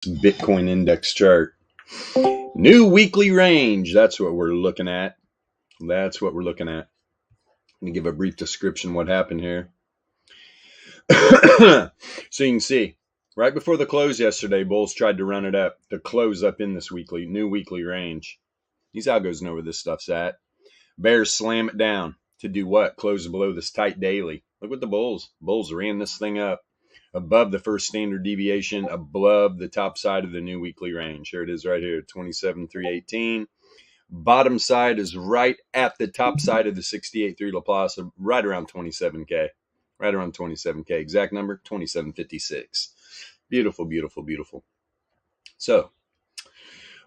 Bitcoin index chart. New weekly range. That's what we're looking at. That's what we're looking at. Let me give a brief description of what happened here. So you can see, right before the close yesterday, bulls tried to run it up to close up in this new weekly range. These algos know where this stuff's at. Bears slam it down to do what? Close below this tight daily. Look what the bulls ran this thing up above the first standard deviation, above the top side of the new weekly range. Here it is right here, 27,318. Bottom side is right at the top side of the 68.3 Laplace, right around 27K. Right around 27K. Exact number, 2756. Beautiful, beautiful, beautiful. So,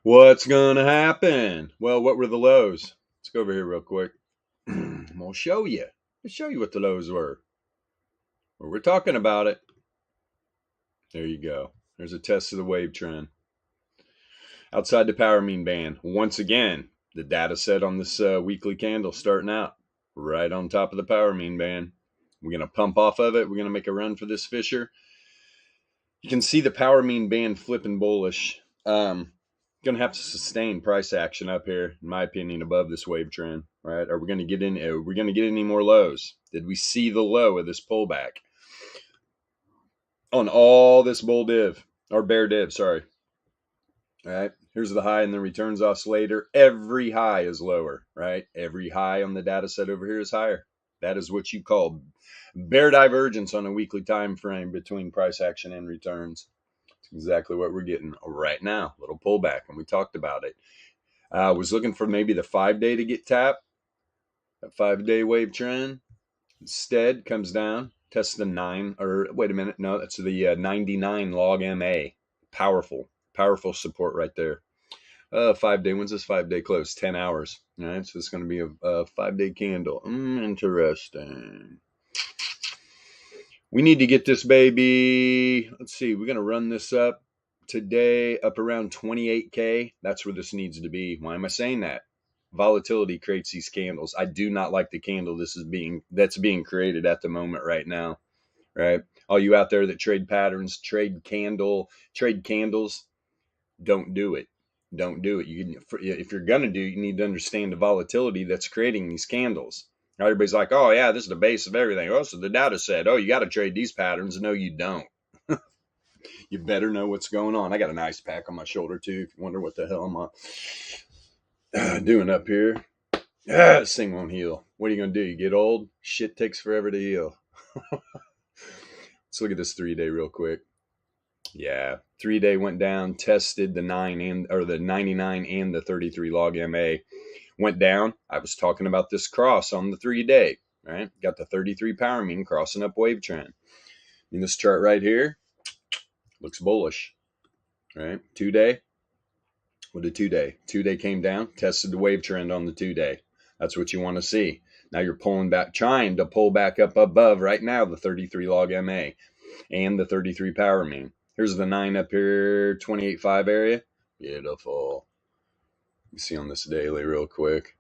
what's going to happen? Well, what were the lows? Let's go over here real quick. We'll show you. I'll show you what the lows were. Well, we're talking about it. There you go. There's a test of the wave trend. Outside the power mean band. Once again, the data set on this weekly candle starting out right on top of the power mean band. We're going to pump off of it. We're going to make a run for this Fisher. You can see the power mean band flipping bullish. Going to have to sustain price action up here, in my opinion, above this wave trend. Right? Are we going to get in? Are we going to get any more lows? Did we see the low of this pullback on all this bull div or bear div? Sorry. All right. Here's the high and the returns oscillator. Every high is lower, right? Every high on the data set over here is higher. That is what you call bear divergence on a weekly time frame between price action and returns. It's exactly what we're getting right now. Little pullback, and we talked about it. I was looking for maybe the 5-day to get tapped. That 5-day wave trend. Instead, comes down, tests the 9, or wait a minute, no, that's the 99 log MA. Powerful support right there. 5-day, when's this 5-day close? 10 hours. All right, so it's going to be a 5-day candle. Interesting. We need to get this baby. Let's see, we're going to run this up today up around 28K. That's where this needs to be. Why am I saying that? Volatility creates these candles. I do not like the candle that's being created at the moment right now. Right? All you out there that trade patterns, trade candles, don't do it. Don't do it. If you're going to do it, you need to understand the volatility that's creating these candles. Everybody's like, oh, yeah, this is the base of everything. Oh, so the data said, oh, you got to trade these patterns. No, you don't. You better know what's going on. I got an ice pack on my shoulder, too, if you wonder what the hell I'm doing up here. This thing won't heal. What are you going to do? You get old? Shit takes forever to heal. Let's look at this 3-day real quick. Yeah, 3-day went down, tested the 99 and the 33 log MA. Went down. I was talking about this cross on the 3-day, right? Got the 33 power mean crossing up wave trend. In this chart right here, looks bullish, right? 2-day. What did 2-day? 2-day came down, tested the wave trend on the 2-day. That's what you want to see. Now you're trying to pull back up above right now the 33 log MA and the 33 power mean. Here's the 9 up here, 28.5 area. Beautiful. You see on this daily real quick.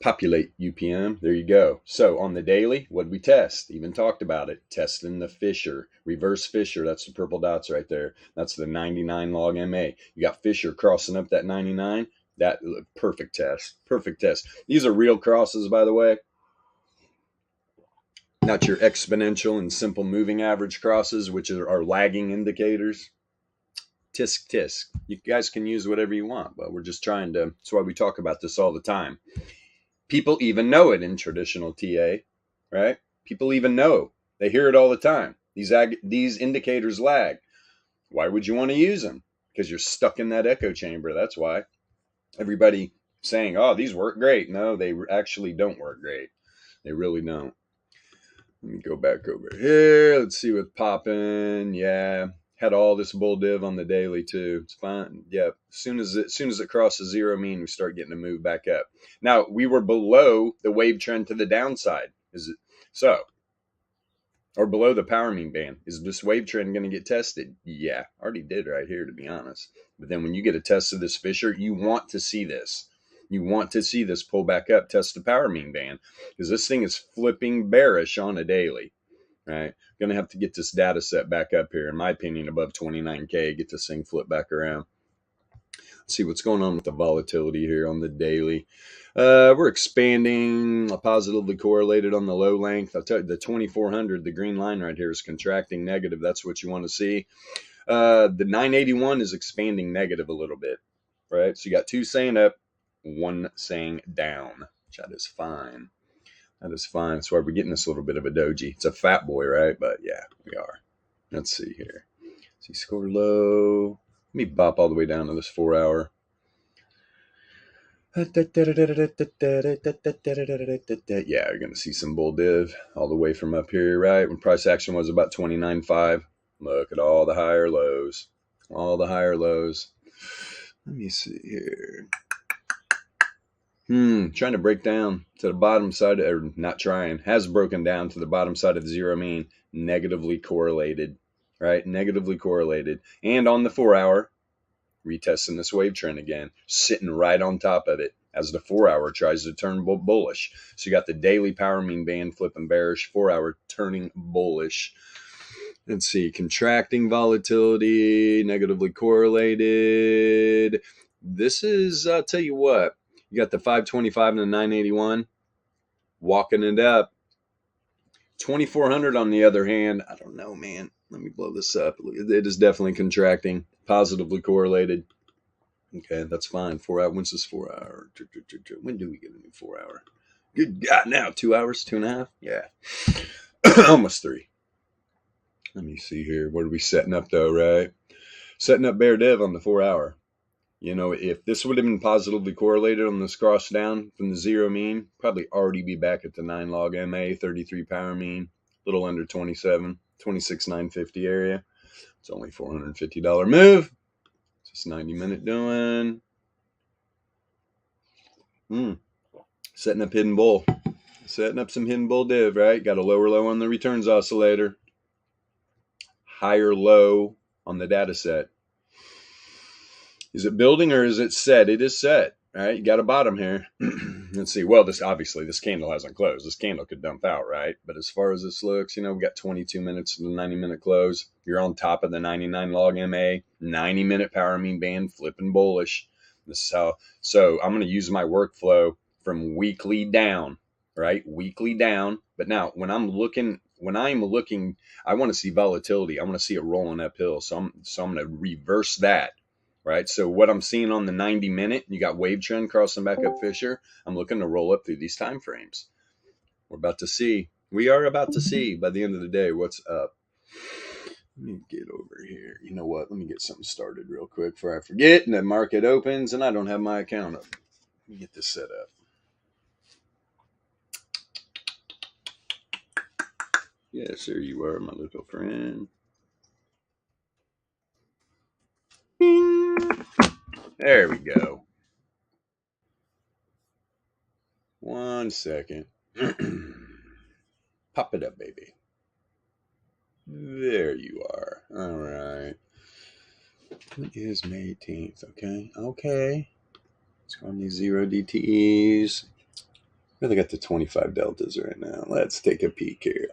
Populate UPM. There you go. So on the daily, what did we test? Even talked about it. Testing the Fisher. Reverse Fisher. That's the purple dots right there. That's the 99 log MA. You got Fisher crossing up that 99. That perfect test. Perfect test. These are real crosses, by the way. Not your exponential and simple moving average crosses, which are lagging indicators. Tisk, tisk. You guys can use whatever you want, but we're just trying to, that's why we talk about this all the time. People even know it in traditional TA, right? People even know. They hear it all the time. These indicators lag. Why would you want to use them? Because you're stuck in that echo chamber. That's why. Everybody saying, oh, these work great. No, they actually don't work great. They really don't. Let me go back over here. Let's see what's popping. Yeah. Had all this bull div on the daily too. It's fine. Yeah. As soon as it crosses zero mean, we start getting to move back up. Now we were below the wave trend to the downside. Is it so? Or below the power mean band. Is this wave trend going to get tested? Yeah, already did right here, to be honest. But then when you get a test of this Fisher, you want to see this. You want to see this pull back up, test the power mean band, because this thing is flipping bearish on a daily. right? Going to have to get this data set back up here, in my opinion, above 29K, get this thing flipped back around. Let's see what's going on with the volatility here on the daily. We're expanding, positively correlated on the low length. I'll tell you, the 2400, the green line right here is contracting negative. That's what you want to see. The 981 is expanding negative a little bit, right? So you got two saying up, one saying down. That is fine. That is fine. That's why we're getting this little bit of a doji. It's a fat boy, right? But yeah, we are. Let's see here. See, score low. Let me bop all the way down to this 4 hour. Yeah, you're going to see some bull div all the way from up here, right? When price action was about 29.5. Look at all the higher lows. All the higher lows. Let me see here. Trying to break down to the bottom side, or not trying, has broken down to the bottom side of the zero mean, negatively correlated, right? Negatively correlated. And on the 4 hour, retesting this wave trend again, sitting right on top of it as the 4 hour tries to turn bullish. So you got the daily power mean band flipping bearish, 4 hour turning bullish. Let's see, contracting volatility, negatively correlated. This is, I'll tell you what, you got the 525 and the 981 walking it up. 2400 on the other hand, I don't know, man. Let me blow this up. It is definitely contracting, positively correlated. Okay, that's fine. 4 hour. When's this 4 hour? When do we get a new 4 hour? Good God, now 2 hours, 2.5. Yeah, almost 3. Let me see here. What are we setting up though? Right, setting up bear div on the 4 hour. You know, if this would have been positively correlated on this cross down from the zero mean, probably already be back at the 9 log MA, 33 power mean, a little under 27, 26,950 area. It's only $450 move. Just 90-minute doing. Setting up hidden bull. Setting up some hidden bull div, right? Got a lower low on the returns oscillator. Higher low on the data set. Is it building or is it set? It is set, right? You got a bottom here. Let's see. Well, this candle hasn't closed. This candle could dump out, right? But as far as this looks, you know, we got 22 minutes to the 90-minute close. You're on top of the 99 log MA, 90-minute power mean band, flipping bullish. This is how. So I'm going to use my workflow from weekly down, right? Weekly down. But now when I'm looking, I want to see volatility. I want to see it rolling uphill. So I'm going to reverse that. Right, so what I'm seeing on the 90-minute, you got wave trend crossing back up Fisher. I'm looking to roll up through these time frames. We're about to see. We are about to see by the end of the day what's up. Let me get over here. You know what? Let me get something started real quick before I forget. And the market opens, and I don't have my account up. Let me get this set up. Yes, there you are, my little friend. Bing. There we go. 1 second. Pop it up, baby. There you are. All right. It is May 18th. Okay. Let's go on these 0 DTEs. Really got the 25 deltas right now. Let's take a peek here.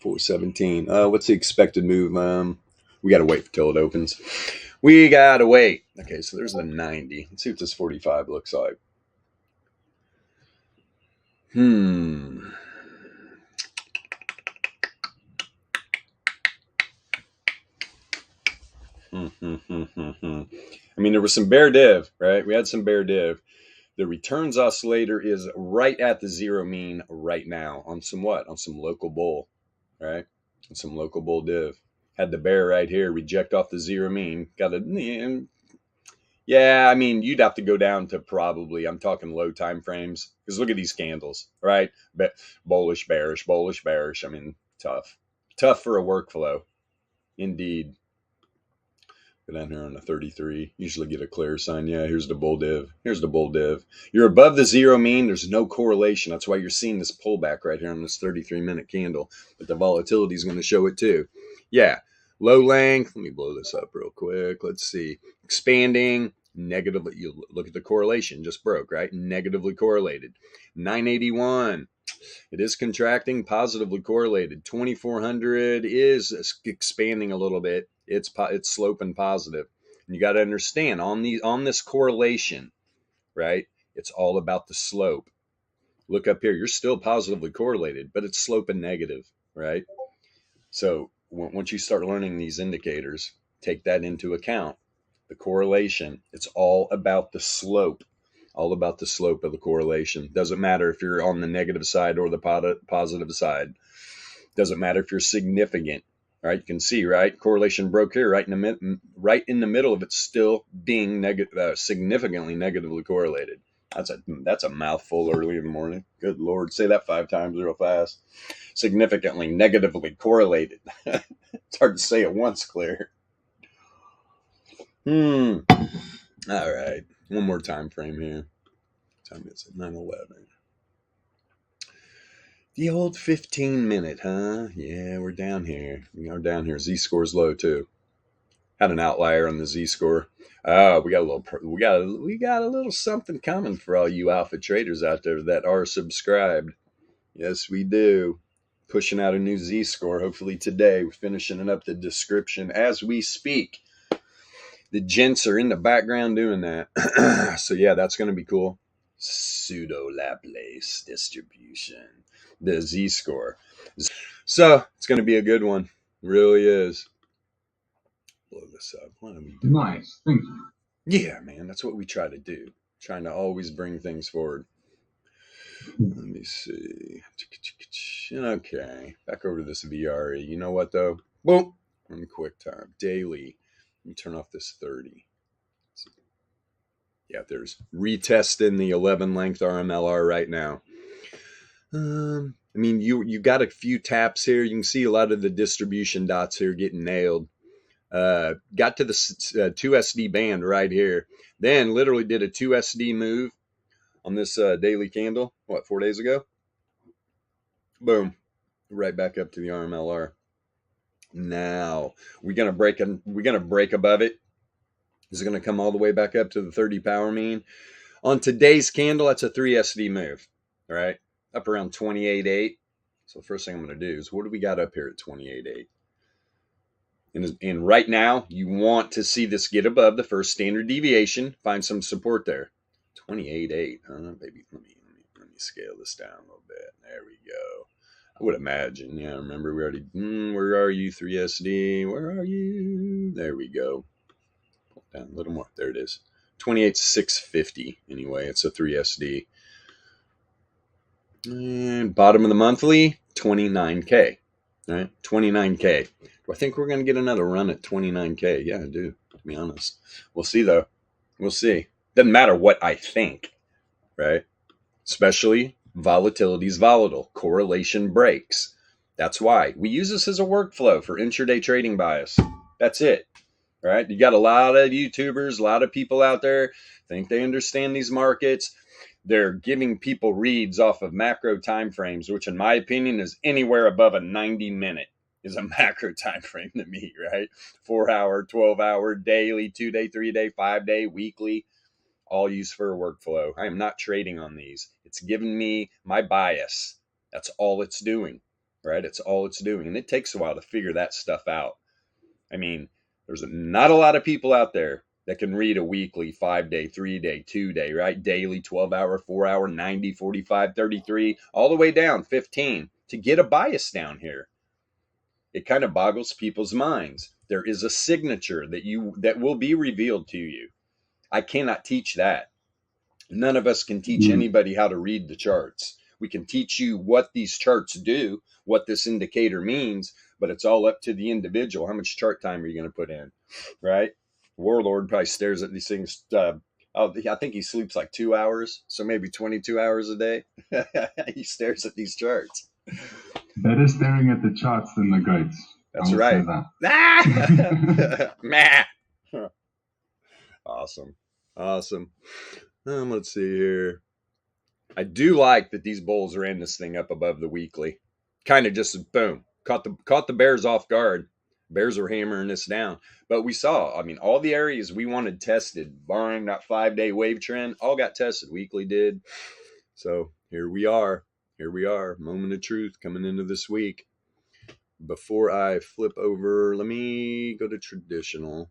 417. What's the expected move? We got to wait till it opens. We got to wait. Okay, so there's the 90. Let's see what this 45 looks like. I mean, there was some bear div, right? We had some bear div. The returns oscillator is right at the zero mean right now on some what? On some local bull, right? On some local bull div. Had the bear right here, reject off the zero mean. Got a, yeah, I mean, you'd have to go down to probably, I'm talking low time frames. Because look at these candles, right? But bullish, bearish, bullish, bearish. I mean, tough. Tough for a workflow. Indeed. Go down here on the 33. Usually get a clear sign. Yeah, here's the bull div. Here's the bull div. You're above the zero mean. There's no correlation. That's why you're seeing this pullback right here on this 33-minute candle. But the volatility is going to show it too. Yeah, low length. Let me blow this up real quick. Let's see. Expanding. Negatively. You look at the correlation. Just broke, right? Negatively correlated. 981. It is contracting, positively correlated. 2400 is expanding a little bit. It's sloping positive. And you got to understand on this correlation, right? It's all about the slope. Look up here. You're still positively correlated, but it's sloping negative, right? So once you start learning these indicators, take that into account. The correlation, it's all about the slope. All about the slope of the correlation. Doesn't matter if you're on the negative side or the positive side. Doesn't matter if you're significant. Right? You can see, right? Correlation broke here, right in the middle of it, still being significantly negatively correlated. That's a mouthful early in the morning. Good Lord, say that 5 times real fast. Significantly negatively correlated. It's hard to say it once clear. All right. One more time frame here. Time is at 9:11. The old 15-minute, huh? Yeah, we're down here. We are down here. Z-score's low too. Had an outlier on the Z-score. We got a little something coming for all you alpha traders out there that are subscribed. Yes, we do. Pushing out a new Z-score. Hopefully today. We're finishing up the description as we speak. The gents are in the background doing that. So yeah, that's going to be cool. Pseudo Laplace distribution. The Z-score. So it's going to be a good one. It really is. Blow this up. What are we doing? Nice. Thank you. Yeah, man. That's what we try to do. Trying to always bring things forward. Let me see. Okay. Back over to this VRE. You know what, though? Boom. On quick time. Daily. Let me turn off this 30. Yeah, there's retesting the 11 length RMLR right now. I mean, you got a few taps here. You can see a lot of the distribution dots here getting nailed. Got to the 2SD band right here. Then literally did a 2SD move on this daily candle. What, 4 days ago? Boom. Right back up to the RMLR. Now we're gonna break above it. Is it gonna come all the way back up to the 30 power mean? On today's candle, that's a 3SD move. All right, up around 28.8. So the first thing I'm gonna do is, what do we got up here at 28.8? And right now, you want to see this get above the first standard deviation, find some support there. 28.8, huh, baby? Let me scale this down a little bit. There we go. I would imagine. Yeah, remember we already. Where are you, 3SD? Where are you? There we go. Pull down a little more. There it is. 28.650. Anyway, it's a 3SD. And bottom of the monthly, 29K. Right, 29K. Do I think we're going to get another run at 29K? Yeah, I do, to be honest. We'll see, though. We'll see. Doesn't matter what I think, right? Especially volatility is volatile. Correlation breaks. That's why we use this as a workflow for intraday trading bias. That's it, right? You got a lot of YouTubers, a lot of people out there think they understand these markets. They're giving people reads off of macro time frames, which in my opinion is anywhere above a 90-minute is a macro time frame to me, right? 4-hour, 12-hour, daily, 2-day, 3-day, 5-day, weekly, all used for a workflow. I am not trading on these. It's giving me my bias. That's all it's doing, right? It's all it's doing. And it takes a while to figure that stuff out. I mean, there's not a lot of people out there that can read a weekly, 5-day, 3-day, 2-day, right? Daily, 12-hour, 4-hour, 90, 45, 33, all the way down 15 to get a bias down here. It kind of boggles people's minds. There is a signature that will be revealed to you. I cannot teach that. None of us can teach anybody how to read the charts. We can teach you what these charts do, what this indicator means, but it's all up to the individual. How much chart time are you going to put in, right? Warlord probably stares at these things. I think he sleeps like 2 hours, so maybe 22 hours a day. He stares at these charts. Better staring at the charts than the goats. That's right. That. Awesome. Let's see here. I do like that these bulls ran this thing up above the weekly. Kind of just boom, caught the bears off guard. Bears were hammering this down. But we saw, I mean, all the areas we wanted tested, barring that 5-day wave trend, all got tested. Weekly did. So here we are. here we are, moment of truth coming into this week. Before I flip over, let me go to traditional.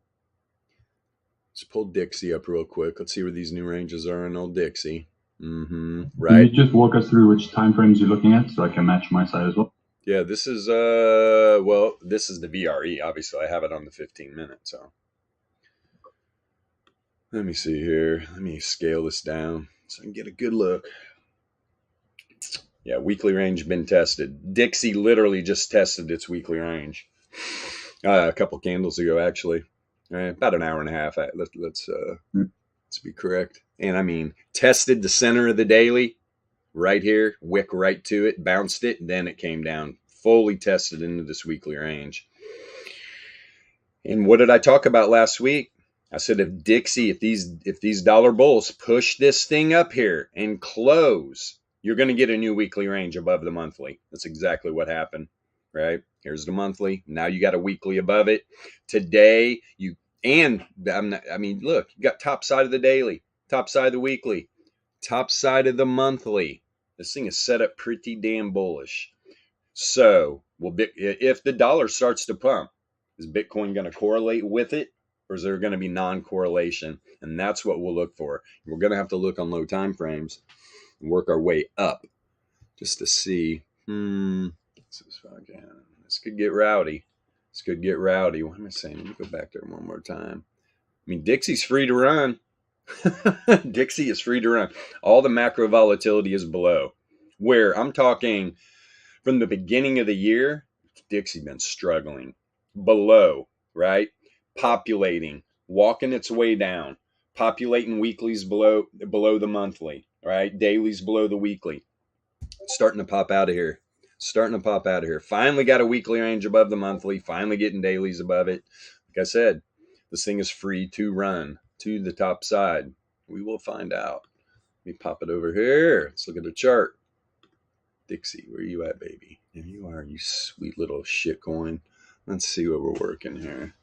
Let's pull Dixie up real quick. Let's see where these new ranges are in old Dixie. Right. Can you just walk us through which time frames you're looking at so I can match my side as well? Yeah, this is this is the VRE. Obviously, I have it on the 15-minute. So let me see here. Let me scale this down so I can get a good look. Yeah, weekly range been tested. Dixie literally just tested its weekly range a couple candles ago, actually. About an hour and a half. Let's be correct. And I mean, tested the center of the daily right here, wick right to it, bounced it, then it came down, fully tested into this weekly range. And what did I talk about last week? I said if these dollar bulls push this thing up here and close, you're going to get a new weekly range above the monthly. That's exactly what happened, right? Here's the monthly. Now you got a weekly above it. Today, look, you got top side of the daily, top side of the weekly, top side of the monthly. This thing is set up pretty damn bullish. So, if the dollar starts to pump, is Bitcoin going to correlate with it? Or is there going to be non-correlation? And that's what we'll look for. We're going to have to look on low time frames and work our way up just to see. This could get rowdy. This could get rowdy. What am I saying? Let me go back there one more time. I mean, Dixie's free to run. Dixie is free to run. All the macro volatility is below. Where I'm talking from the beginning of the year, Dixie been struggling. Below, right? Populating, walking its way down, populating weeklies below the monthly, right? Dailies below the weekly. Starting to pop out of here. Finally got a weekly range above the monthly, finally getting dailies above it. Like I said, this thing is free to run to the top side. We will find out. Let me pop it over here. Let's look at the chart. Dixie, where you at, baby? There you are, you sweet little shitcoin. Let's see what we're working here.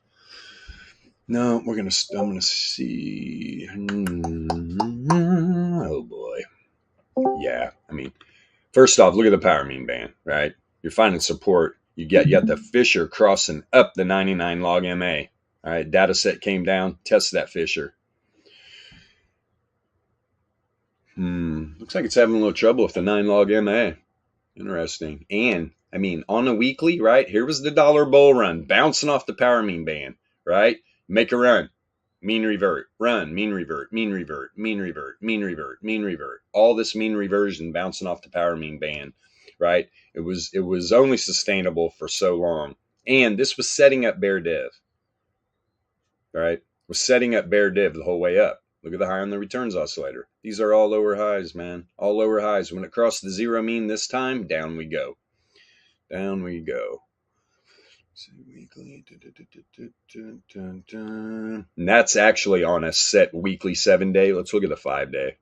No, I'm gonna see. Oh boy. Yeah, I mean, first off, look at the power mean band, right? You're finding support. You got the Fisher crossing up the 99 log MA. All right, data set came down, test that Fisher. Looks like it's having a little trouble with the 9 log MA. Interesting. And I mean, on a weekly, right? Here was the dollar bull run, bouncing off the power mean band, right? Make a run, mean revert, run, mean revert, mean revert, mean revert, mean revert, mean revert. All this mean reversion bouncing off the power mean band, right? It was only sustainable for so long. And this was setting up bear div, right? Was setting up bear div the whole way up. Look at the high on the returns oscillator. These are all lower highs, man. All lower highs. When it crossed the zero mean this time, down we go. Down we go. Weekly. And that's actually on a set weekly 7-day. Let's look at the 5-day.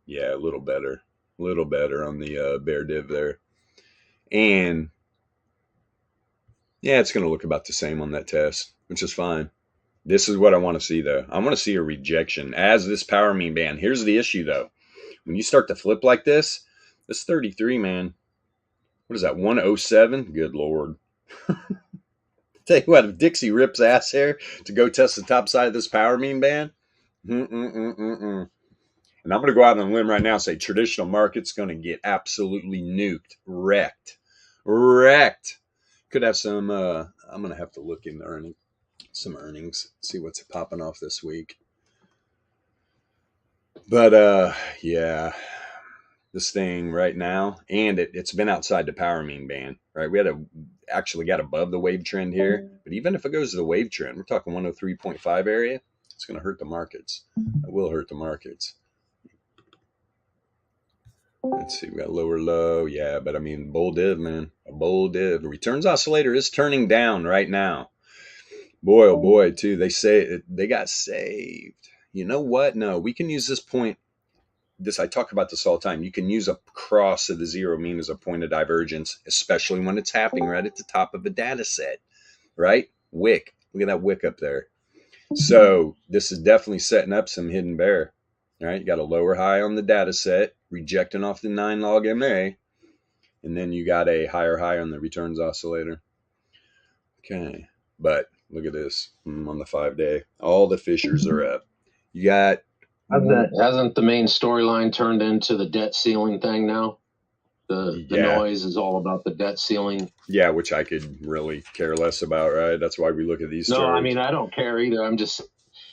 Yeah, a little better. A little better on the bear div there. And yeah, it's going to look about the same on that test, which is fine. This is what I want to see, though. I want to see a rejection as this power mean band. Here's the issue, though. When you start to flip like this 33, man. What is that, 107? Good Lord. Tell you what, if Dixie rips ass here to go test the top side of this power mean band, and I'm going to go out on a limb right now and say traditional market's going to get absolutely nuked, wrecked. Could have some, I'm going to have to look in some earnings, see what's popping off this week. But yeah, this thing right now, and it's been outside the power mean band, right? We actually got above the wave trend here, but even if it goes to the wave trend, we're talking 103.5 area, it's going to hurt the markets. It will hurt the markets. Let's see, we got lower low. Yeah, but I mean, bull div, man. A bull div. The returns oscillator is turning down right now. Boy, oh boy, too. They say they got saved. You know what? No, we can use this point. I talk about this all the time. You can use a cross of the zero mean as a point of divergence, especially when it's happening right at the top of a data set, right? Wick. Look at that wick up there. So this is definitely setting up some hidden bear. All right, you got a lower high on the data set, rejecting off the 9 log MA. and then you got a higher high on the returns oscillator. Okay, but look at this on the 5-day. All the fissures are up. You got hasn't the main storyline turned into the debt ceiling thing now? The noise is all about the debt ceiling. Yeah, which I could really care less about, right? That's why we look at these stories. No, I mean, I don't care either. I'm just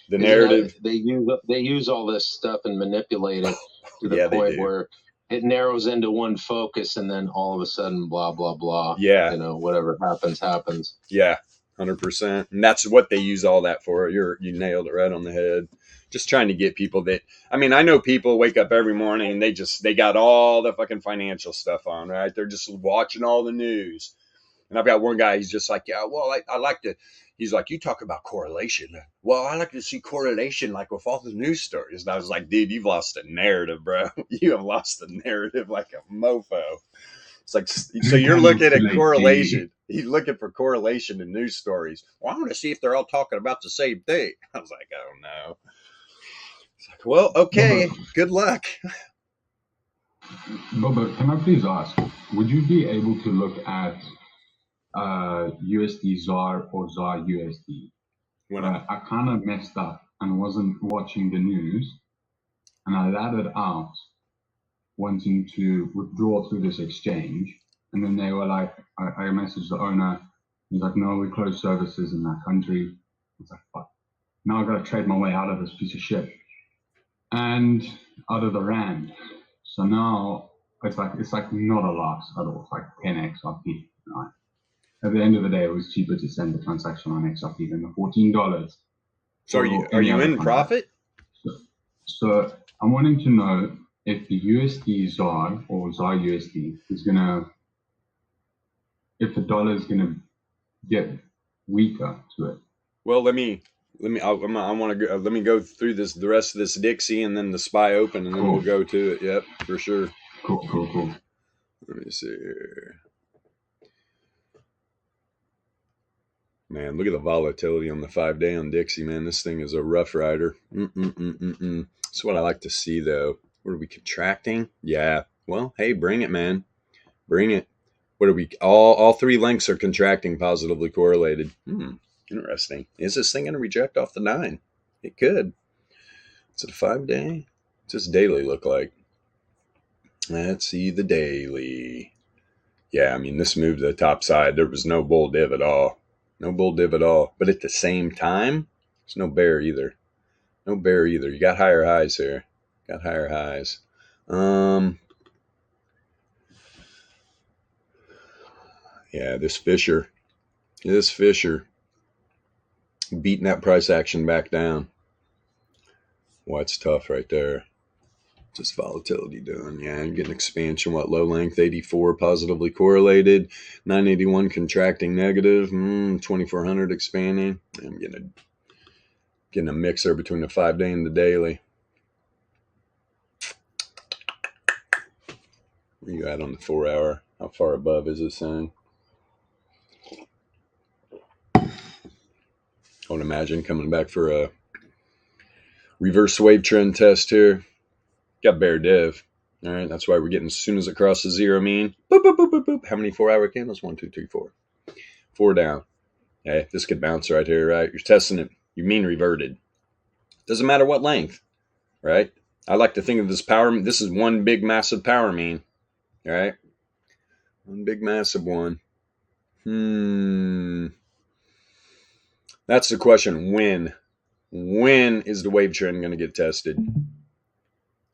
the narrative. They use all this stuff and manipulate it to the point where it narrows into one focus, and then all of a sudden, blah blah blah. Yeah, you know, whatever happens. Yeah, 100%. And that's what they use all that for. You nailed it right on the head. Just trying to get people that, I mean, I know people wake up every morning and they got all the fucking financial stuff on, right? They're just watching all the news. And I've got one guy, he's just like, yeah, well, I like to, he's like, you talk about correlation. Well, I like to see correlation like with all the news stories. And I was like, dude, you've lost the narrative, bro. You have lost the narrative like a mofo. It's like, so you're looking at correlation. He's looking for correlation in news stories. Well, I want to see if they're all talking about the same thing. I was like, oh no. It's like, well, okay, good luck. But can I please ask, would you be able to look at USD ZAR or ZAR USD? When I kind of messed up and wasn't watching the news, and I laddered out wanting to withdraw through this exchange, and then they were like, I messaged the owner. He's like, no, we close services in that country. I was like, fuck. Now I've got to trade my way out of this piece of shit and out of the rand. So now it's like not a loss at all. It's like 10 XRP. Right? At the end of the day, it was cheaper to send the transaction on XRP than the $14. So are you in profit? So I'm wanting to know if the USD ZAR or ZAR USD is if the dollar is gonna get weaker to it. Well, let me go through the rest of this Dixie and then the SPY open, and then we'll go to it. Yep, for sure. Cool. Let me see here. Man, look at the volatility on the 5-day on Dixie, man. This thing is a rough rider. That's what I like to see, though. What are we contracting? Yeah. Well, hey, bring it, man. Bring it. What are we? All three lengths are contracting, positively correlated. Interesting. Is this thing going to reject off the 9? It could. Is it a 5-day? What's this daily look like? Let's see the daily. Yeah, I mean, this moved to the top side. There was no bull div at all. No bull div at all. But at the same time, there's no bear either. No bear either. You got higher highs here. Got higher highs. Yeah, this Fisher beating that price action back down. Well, it's tough right there. Just volatility doing. Yeah, I'm getting expansion. What, low length 84 positively correlated, 981 contracting negative, 2400 expanding. I'm getting a mixer between the 5-day and the daily. Where you at on the 4-hour? How far above is this thing? I would imagine coming back for a reverse wave trend test here. Got bear div. All right, that's why we're getting, as soon as it crosses zero mean, boop, boop, boop, boop, boop. How many 4-hour candles? 1, 2, 3, 4. 4 down. Okay, this could bounce right here, right? You're testing it. You mean reverted. Doesn't matter what length, right? I like to think of this power. This is one big, massive power mean. All right? One big, massive one. That's the question. When? When is the wave trend going to get tested?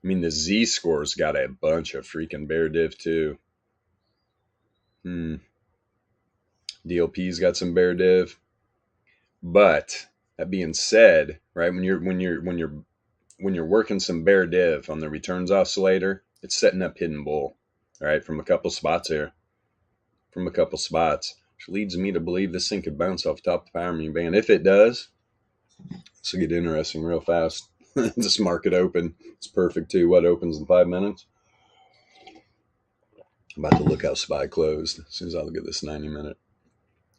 I mean, the Z-score's got a bunch of freaking bear div too. DLP's got some bear div. But that being said, right, when you're working some bear div on the returns oscillator, it's setting up hidden bull, right, from a couple spots here. Which leads me to believe this thing could bounce off the top of the power mean band. If it does, this will get interesting real fast. This market open. It's perfect too. What opens in 5 minutes? I'm about to look how SPY closed. As soon as I look at this 90-minute.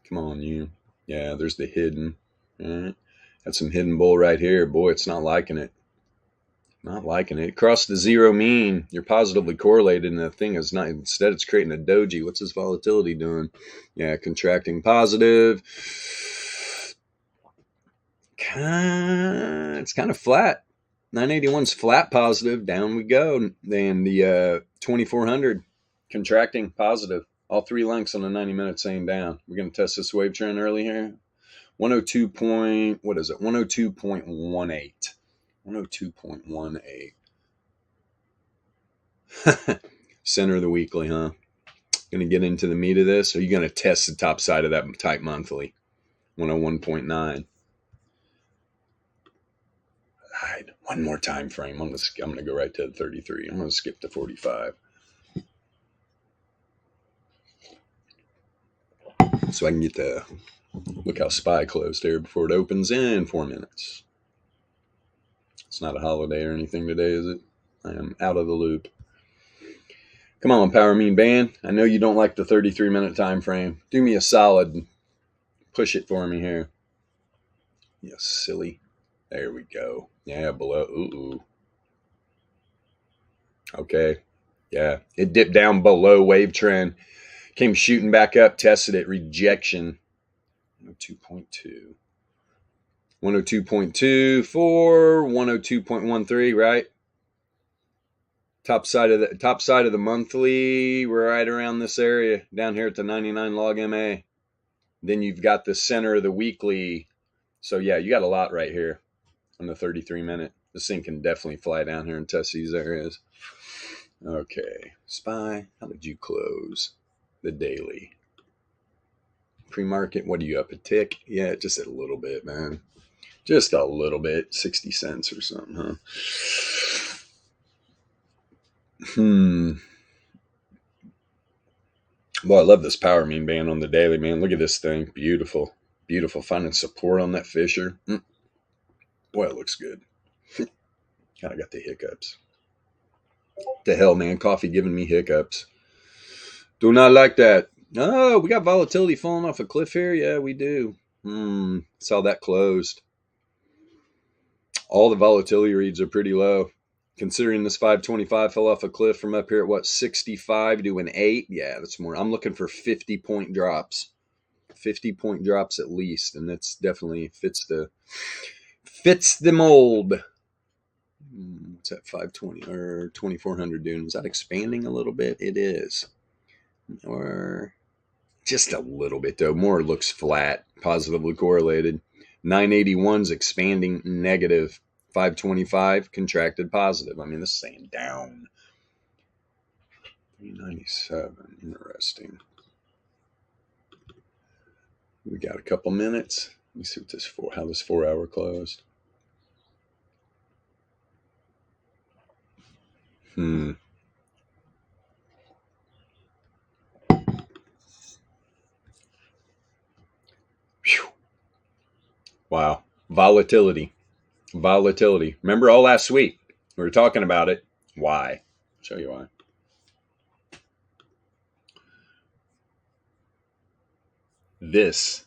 Come on, you. Yeah, there's the hidden. All right. Got some hidden bull right here. Boy, it's not liking it. Not liking it. Across the zero mean, you're positively correlated, and the thing is not. Instead, it's creating a doji. What's this volatility doing? Yeah, contracting positive. It's kind of flat. 981's flat positive. Down we go. And the 2400 contracting positive. All three lengths on the 90 minutes saying down. We're going to test this wave trend early here. 102 point, what is it? 102.18. 102.18. Center of the weekly, huh? Going to get into the meat of this. Or are you going to test the top side of that type monthly? 101.9. All right, one more time frame. I'm going to go right to 33. I'm going to skip to 45. So I can get the, look how SPY closed there before it opens in 4 minutes. It's not a holiday or anything today, is it? I am out of the loop. Come on, Power Mean Band. I know you don't like the 33-minute time frame. Do me a solid. Push it for me here. You silly. There we go. Yeah, below. Ooh. Okay. Yeah. It dipped down below wave trend. Came shooting back up. Tested it. Rejection. 102.2. 102.24. 102.13, right? Top side of the monthly, we're right around this area down here at the 99 log MA. Then you've got the center of the weekly. So yeah, you got a lot right here on the 33-minute. This thing can definitely fly down here and test these areas. Okay, SPY, how did you close the daily? Pre-market, what are you up, a tick? Yeah, just a little bit, man. Just a little bit, 60 cents or something, huh? Well, I love this Power Mean Band on the daily, man. Look at this thing. Beautiful. Beautiful. Finding support on that Fisher. Boy, it looks good. Kind of got the hiccups. The hell, man. Coffee giving me hiccups. Do not like that. Oh, we got volatility falling off a cliff here. Yeah, we do. Saw that closed. All the volatility reads are pretty low. Considering this 525 fell off a cliff from up here at what, 65 to an 8? Yeah, that's more. I'm looking for 50-point drops. 50-point drops at least, and that's definitely fits the mold. What's that 520 or 2400 doing? Is that expanding a little bit? It is. Or just a little bit though. More looks flat, positively correlated. 981's expanding negative. 525 contracted positive. I mean, this is saying down. 397. Interesting. We got a couple minutes. Let me see what how this 4 hour closed. Wow. Volatility. Remember all last week we were talking about it. Why? I'll show you why. This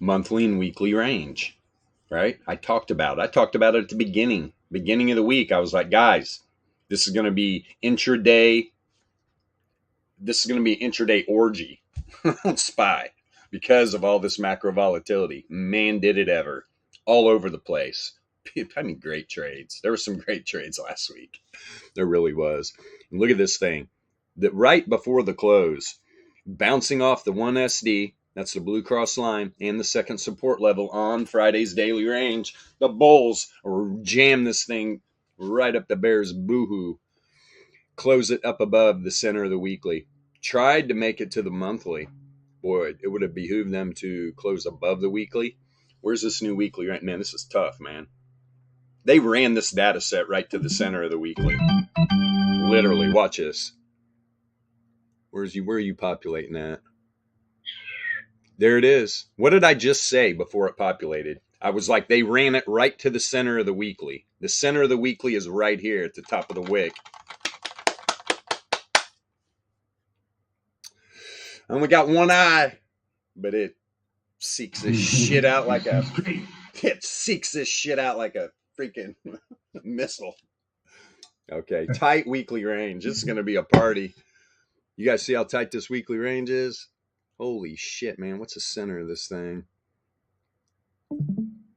monthly and weekly range, right? I talked about it at the beginning of the week. I was like, guys, this is going to be intraday. This is going to be an intraday orgy on SPY because of all this macro volatility. Man, did it ever. All over the place. I mean, great trades. There were some great trades last week. There really was. And look at this thing. That right before the close, bouncing off the 1 SD, that's the blue cross line, and the second support level on Friday's daily range, the bulls jam this thing right up the bear's boohoo. Close it up above the center of the weekly. Tried to make it to the monthly. Boy, it would have behooved them to close above the weekly. Where's this new weekly right? Man, this is tough, man. They ran this data set right to the center of the weekly. Literally, watch this. Where are you populating that? There it is. What did I just say before it populated? I was like, they ran it right to the center of the weekly. The center of the weekly is right here at the top of the wick. I only got one eye, but it seeks this shit out like a freaking missile. Okay, tight weekly range. This is going to be a party. You guys see how tight this weekly range is? Holy shit, man. What's the center of this thing?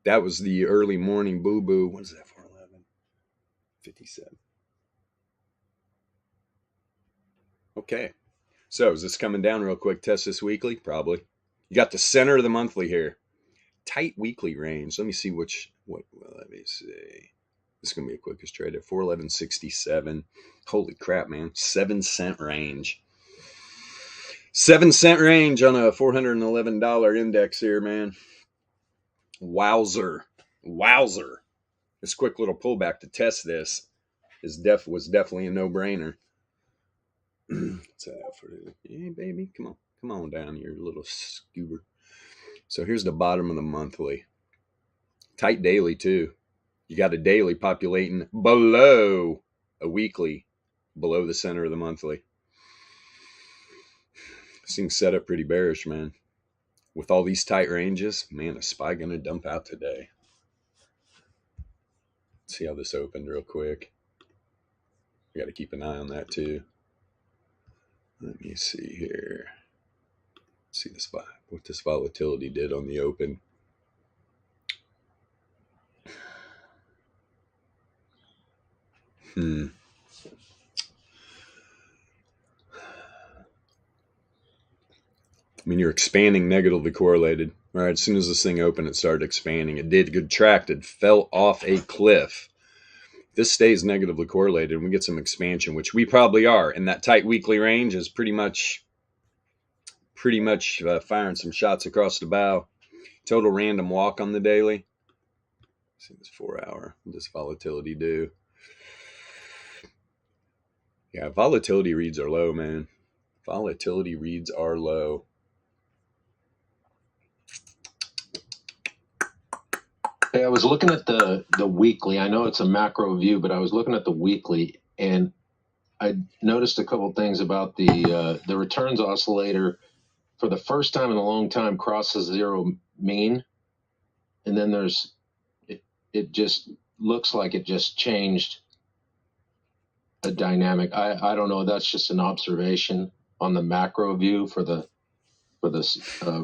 That was the early morning boo-boo. What is that, 411? 57. Okay. So is this coming down real quick? Test this weekly? Probably. You got the center of the monthly here. Tight weekly range. Let me see let me see. This is going to be a quickest trade at 411.67. Holy crap, man. 7-cent range. 7-cent range on a $411 index here, man. Wowzer. This quick little pullback to test this was definitely a no-brainer. Hey, baby, come on down here, little scuba. So here's the bottom of the monthly. Tight daily, too. You got a daily populating below a weekly, below the center of the monthly. This thing's set up pretty bearish, man. With all these tight ranges, man, a SPY going to dump out today. Let's see how this opened real quick. We got to keep an eye on that, too. Let me see here. Let's see what this volatility did on the open. I mean, you're expanding negatively correlated. All right, as soon as this thing opened, it started expanding. It did contracted, fell off a cliff. This stays negatively correlated and we get some expansion, which we probably are. And that tight weekly range is pretty much firing some shots across the bow. Total random walk on the daily. Let's see this 4 hour. What does volatility do? Yeah, volatility reads are low, man. Volatility reads are low. Hey, I was looking at the weekly. I know it's a macro view, but I was looking at the weekly, and I noticed a couple things about the returns oscillator. For the first time in a long time, crosses zero mean, and then it just looks like it just changed a dynamic. I don't know. That's just an observation on the macro view for the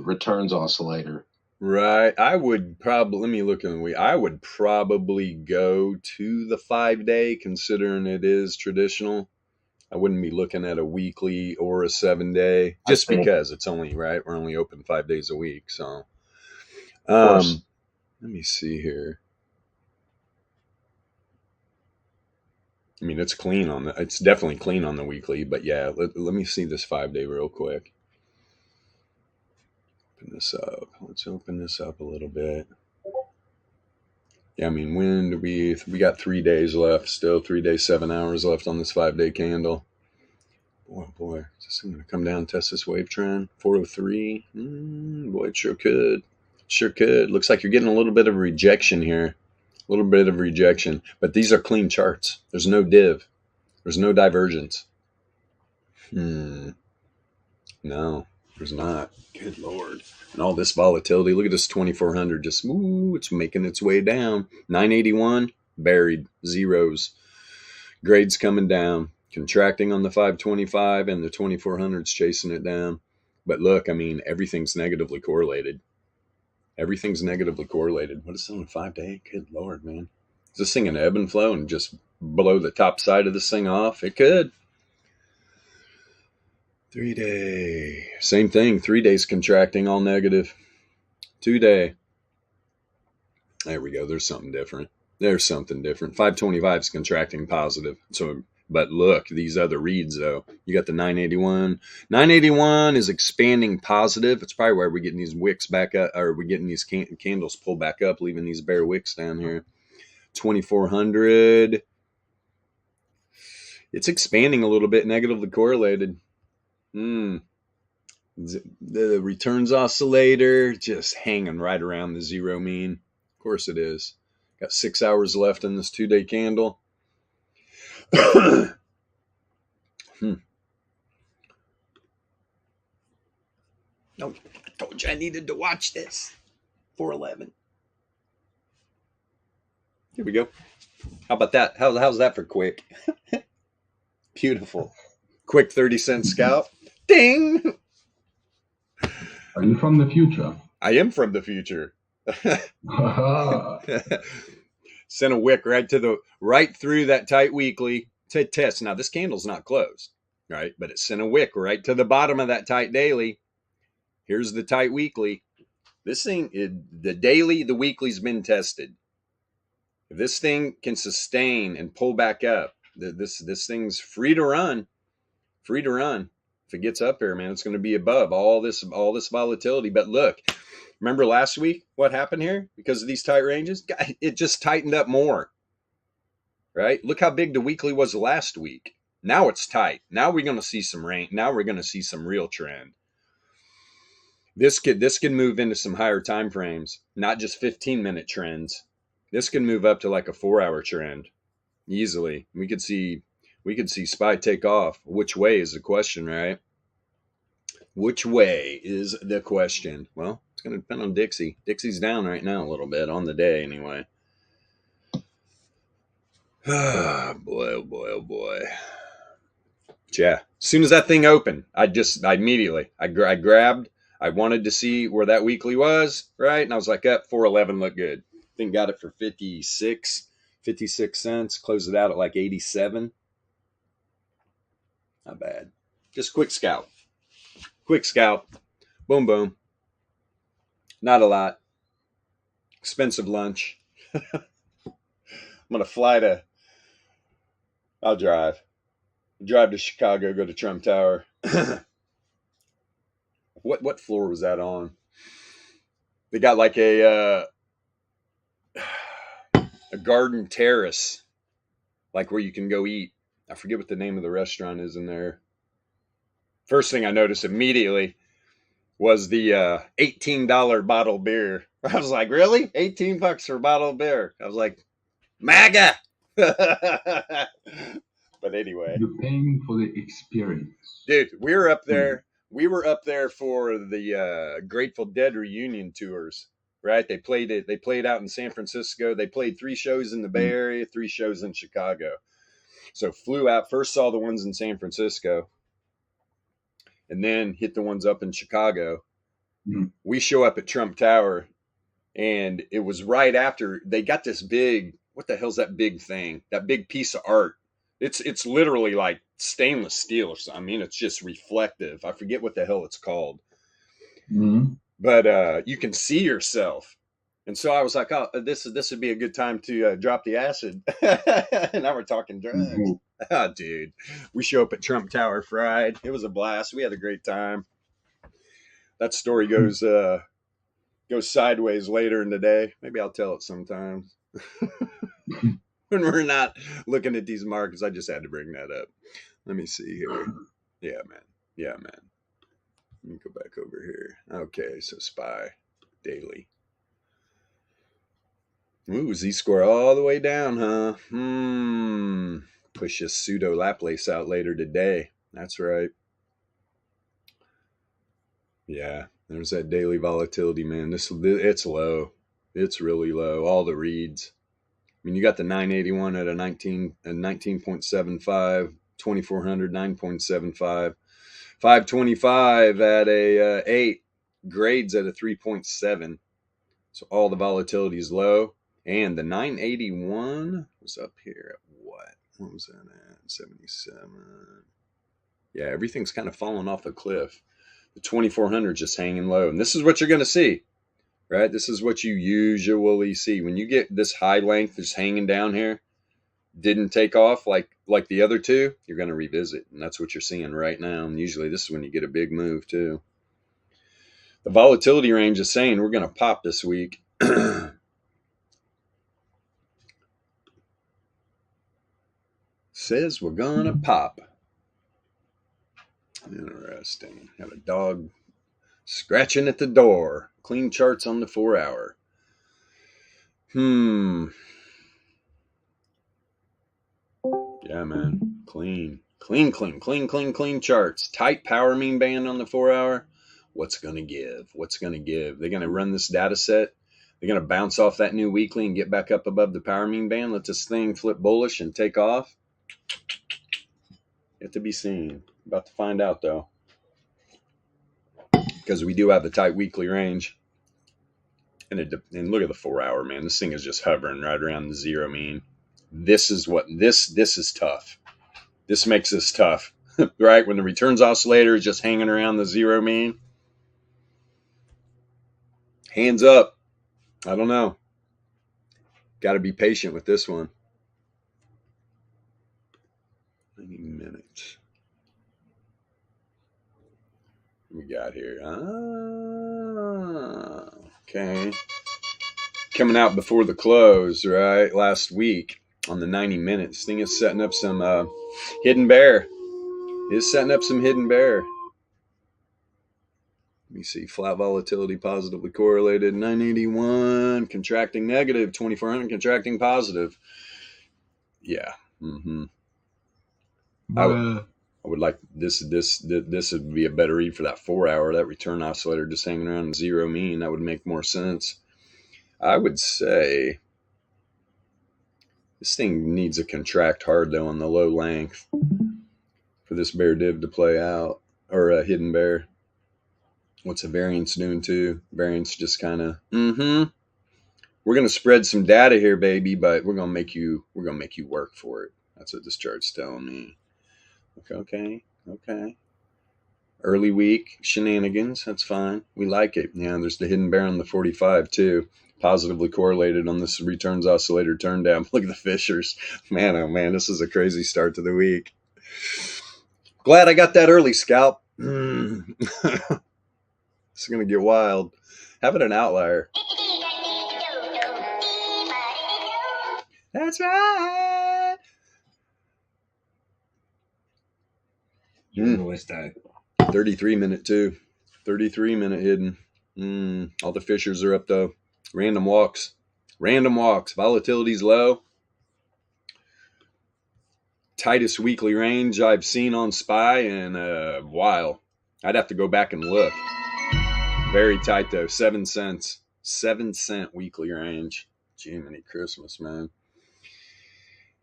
returns oscillator. Right. I would probably, let me look in the week. I would probably go to the 5-day, considering it is traditional. I wouldn't be looking at a weekly or a 7-day, just because it's only, right, we're only open 5 days a week. So, let me see here. I mean, it's definitely clean on the weekly, but yeah, let me see this 5-day real quick. Open this up. Let's open this up a little bit. Yeah, I mean, when do we got 3 days left, still 3 days, 7 hours left on this 5-day candle. Boy, is this going to come down and test this wave trend? 403. Boy, it sure could. Looks like you're getting a little bit of rejection here. A little bit of rejection. But these are clean charts. There's no div. There's no divergence. No, there's not. Good Lord. And all this volatility. Look at this 2400. Just, it's making its way down. 981, buried. Zeros. Grades coming down. Contracting on the 525 and the 2400's chasing it down. But look, I mean, everything's negatively correlated. What is it on a 5-day? Good Lord, man. Is this thing an ebb and flow and just blow the top side of this thing off? It could. 3-day. Same thing. 3 days contracting, all negative. 2-day. There we go. There's something different. 525 is contracting positive. So, but look, these other reads, though. You got the 981. 981 is expanding positive. It's probably why we're getting these wicks back up, or we're getting these candles pulled back up, leaving these bare wicks down here. 2400. It's expanding a little bit, negatively correlated. The returns oscillator just hanging right around the zero mean. Of course it is. Got 6 hours left in this 2-day candle. No, I told you I needed to watch this. 411. Here we go. How about that? How's that for quick? Beautiful. Quick 30-cent scalp. Ding! Are you from the future? I am from the future. Sent a wick right through that tight weekly to test. Now this candle's not closed, right? But it sent a wick right to the bottom of that tight daily. Here's the tight weekly. This thing, the daily, the weekly's been tested. If this thing can sustain and pull back up, this thing's free to run. Free to run. If it gets up here, man, it's going to be above all this volatility. But look, remember last week what happened here because of these tight ranges? It just tightened up more, right? Look how big the weekly was last week. Now it's tight. Now we're going to see some rain. Now we're going to see some real trend. This can move into some higher time frames, not just 15-minute trends. This can move up to like a 4-hour trend easily. We could see SPY take off. Which way is the question, right? Which way is the question? Well, it's going to depend on Dixie. Dixie's down right now a little bit on the day anyway. Oh boy. But yeah, as soon as that thing opened, I grabbed. I wanted to see where that weekly was, right? And I was like, 411 looked good. I think got it for 56 cents. Closed it out at like 87. Not bad. Just quick scalp. Boom, boom. Not a lot. Expensive lunch. I'm going to fly I'll drive. Drive to Chicago, go to Trump Tower. What floor was that on? They got like a garden terrace, like where you can go eat. I forget what the name of the restaurant is in there. First thing I noticed immediately was the $18 bottle beer. I was like, really? $18 for a bottle of beer? I was like, MAGA! But anyway. You're paying for the experience. Dude, we were up there. We were up there for the Grateful Dead reunion tours, right? They played out in San Francisco. They played 3 shows in the Bay Area, 3 shows in Chicago. So flew out, first saw the ones in San Francisco, and then hit the ones up in Chicago. We show up at Trump Tower, and it was right after they got this big, what the hell's that big thing? That big piece of art. It's literally like stainless steel or something. I mean, it's just reflective. I forget what the hell it's called. But you can see yourself. And so I was like, oh, this would be a good time to drop the acid. And now we're talking drugs. Oh, dude. We show up at Trump Tower fried. It was a blast. We had a great time. That story goes sideways later in the day. Maybe I'll tell it sometime. When we're not looking at these markets, I just had to bring that up. Let me see here. Yeah, man. Let me go back over here. Okay, so SPY daily. Ooh, Z-score all the way down, huh? Push a pseudo Laplace out later today. That's right. Yeah, there's that daily volatility, man. It's low. It's really low. All the reads. I mean, you got the 981 at a 19.75, 2400 9.75, 525 at a 8, grades at a 3.7. So all the volatility is low, and the 981 was up here at what? What was that at? 77. Yeah, everything's kind of falling off a cliff. The 2400 just hanging low, and this is what you're going to see. Right? This is what you usually see. When you get this high length just hanging down here, didn't take off like the other two, you're going to revisit. And that's what you're seeing right now. And usually this is when you get a big move too. The volatility range is saying we're going to pop this week. Says we're going to pop. Interesting. Got a dog scratching at the door. Clean charts on the 4-hour. Yeah, man. Clean charts. Tight power mean band on the 4-hour. What's going to give? They're going to run this data set. They're going to bounce off that new weekly and get back up above the power mean band. Let this thing flip bullish and take off. Yet to be seen. About to find out, though. Because we do have a tight weekly range. And look at the 4 hour, man. This thing is just hovering right around the zero mean. This is what this is tough. This makes this tough, right? When the returns oscillator is just hanging around the zero mean. Hands up. I don't know. Got to be patient with this one. 90 minutes. What we got here? Okay. Coming out before the close, right? Last week on the 90 minutes. Thing is setting up some hidden bear. It's setting up some hidden bear. Let me see. Flat volatility positively correlated. 981 contracting negative. 2400 contracting positive. Yeah. I would like this would be a better read for that 4 hour. That return oscillator just hanging around zero mean. That would make more sense. I would say this thing needs to contract hard though on the low length for this bear div to play out, or a hidden bear. What's a variance doing too? Variance just kind of we're gonna spread some data here, baby, but we're gonna make you work for it. That's what this chart's telling me. Okay. Early week shenanigans, that's fine. We like it. Yeah, there's the hidden bear on the 45 too. Positively correlated on this returns oscillator turn down. Look at the Fishers. Man, oh man, this is a crazy start to the week. Glad I got that early, scalp. It's going to get wild. Have it an outlier. That's right. 33 minute too. 33 minute hidden. All the Fishers are up though. Random walks. Volatility's low. Tightest weekly range I've seen on SPY in a while. I'd have to go back and look. Very tight though. 7 cents. 7 cent weekly range. Jiminy Christmas, man.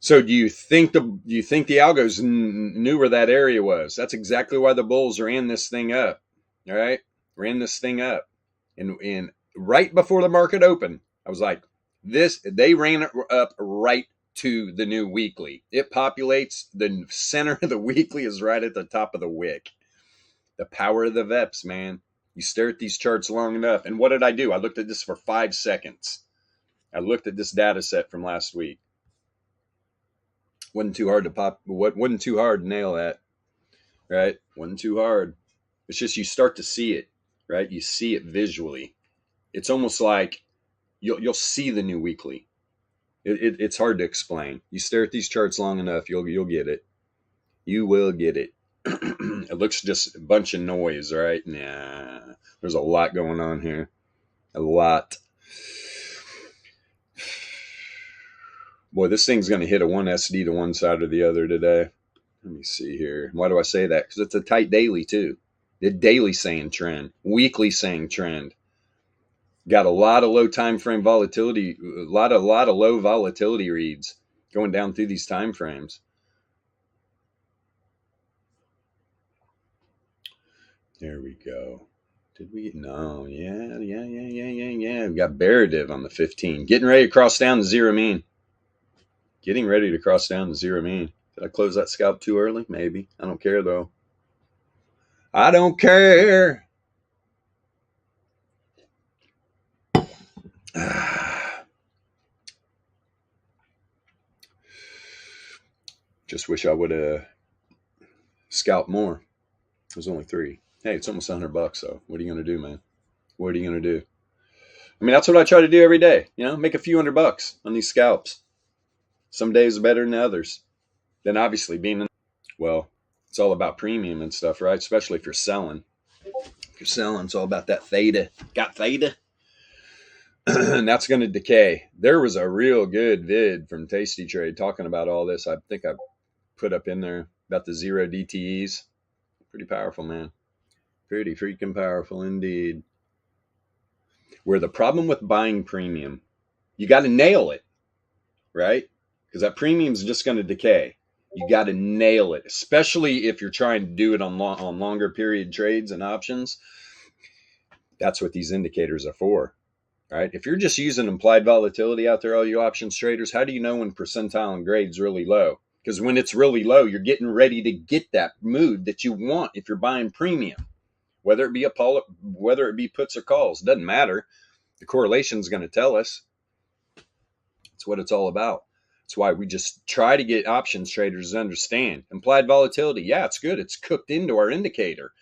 So do you think the algos knew where that area was? That's exactly why the bulls ran this thing up. All right, ran this thing up, and right before the market opened, I was like, they ran it up right to the new weekly. It populates. The center of the weekly is right at the top of the wick. The power of the VEPS, man. You stare at these charts long enough. And what did I do? I looked at this for 5 seconds. I looked at this data set from last week. Wasn't too hard to nail that, right? Wasn't too hard. It's just you start to see it, right? You see it visually. It's almost like you'll see the new weekly. It's hard to explain. You stare at these charts long enough, you'll get it. You will get it. It looks just a bunch of noise, right? Nah, there's a lot going on here. A lot. Boy, this thing's going to hit a 1 SD to one side or the other today. Let me see here. Why do I say that? Because it's a tight daily too. The daily saying trend, weekly saying trend. Got a lot of low time frame volatility, a lot of low volatility reads going down through these time frames. There we go. Did we? No. Yeah. We got bear div on the 15. Getting ready to cross down the zero mean. Did I close that scalp too early? Maybe. I don't care though. I don't care. Just wish I would have scalped more. It was only 3. Hey, it's almost $100 though. What are you going to do, man? What are you going to do? I mean, that's what I try to do every day. You know, make a few $100 on these scalps. Some days are better than others. Then obviously well, it's all about premium and stuff, right? Especially if you're selling. If you're selling, it's all about that theta. Got theta? And that's going to decay. There was a real good vid from Tasty Trade talking about all this. I think I put up in there about the 0 DTEs. Pretty powerful, man. Pretty freaking powerful indeed. Where the problem with buying premium, you got to nail it, right? Because that premium is just going to decay. You got to nail it, especially if you're trying to do it on longer period trades and options. That's what these indicators are for, right? If you're just using implied volatility out there, all you options traders, how do you know when percentile and grade's really low? Because when it's really low, you're getting ready to get that mood that you want if you're buying premium, whether it be whether it be puts or calls, doesn't matter. The correlation is going to tell us. That's what it's all about. That's why we just try to get options traders to understand implied volatility. Yeah, it's good. It's cooked into our indicator,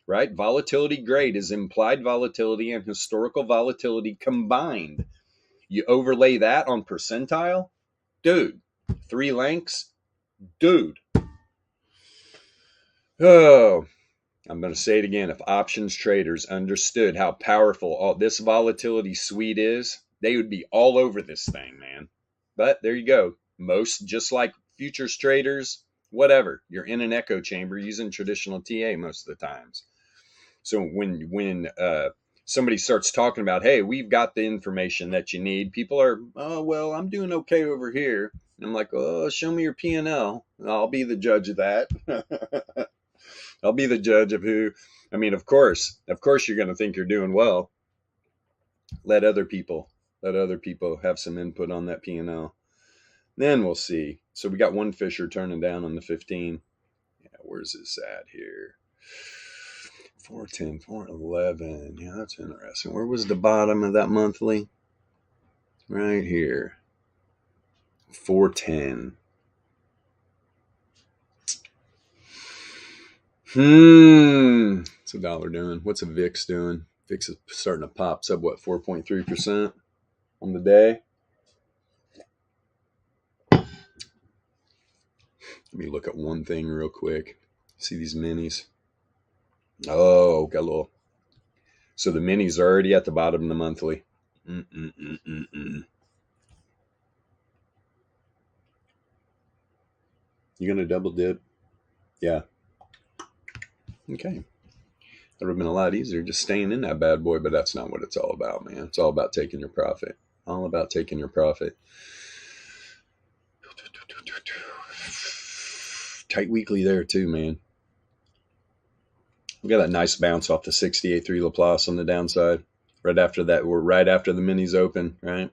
right? Volatility grade is implied volatility and historical volatility combined. You overlay that on percentile, dude, 3 lengths, dude. Oh, I'm going to say it again. If options traders understood how powerful all this volatility suite is, they would be all over this thing, man. But there you go. Most, just like futures traders, whatever, you're in an echo chamber using traditional TA most of the times. So when somebody starts talking about, hey, we've got the information that you need, people are, oh, well, I'm doing okay over here. And I'm like, oh, show me your P&L. I'll be the judge of that. I'll be the judge of who. I mean, of course, you're going to think you're doing well. Let other people have some input on that P&L. Then we'll see. So we got one Fisher turning down on the 15. Yeah, where's this at here? 410, 411. Yeah, that's interesting. Where was the bottom of that monthly? Right here. 410. What's a dollar doing? What's a VIX doing? VIX is starting to pop. Sub what, 4.3% on the day? Let me look at one thing real quick. See these minis? Oh, got a little. So the minis are already at the bottom of the monthly. You gonna double dip? Yeah. Okay. That would have been a lot easier just staying in that bad boy, but that's not what it's all about, man. It's all about taking your profit. All about taking your profit. Tight weekly there too, man. We got that nice bounce off the 68.3 Laplace on the downside. Right after that, we're right after the minis open, right?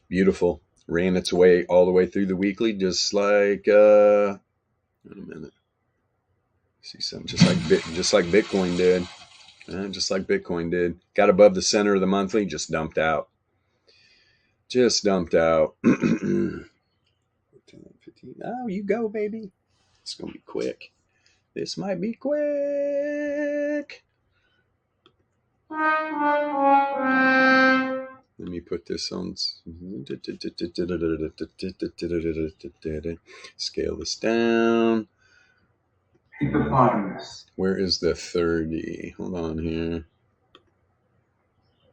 Beautiful. Ran its way all the way through the weekly, just like wait a minute. See something just like Bitcoin did. Just like Bitcoin did. Got above the center of the monthly, just dumped out. Oh, you go, baby. It's going to be quick. This might be quick. Let me put this on. Scale this down. Where is the 30? Hold on here.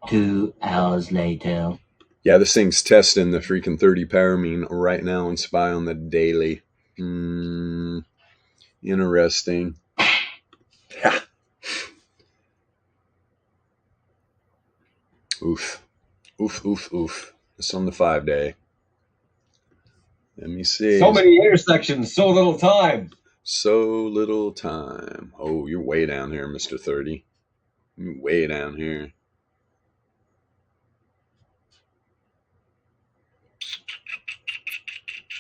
2 hours later. Yeah, this thing's testing the freaking 30 power mean right now on SPY on the daily. Interesting. Oof. It's on the 5-day. Let me see. So many intersections, so little time. Oh, you're way down here, Mr. 30. You're way down here.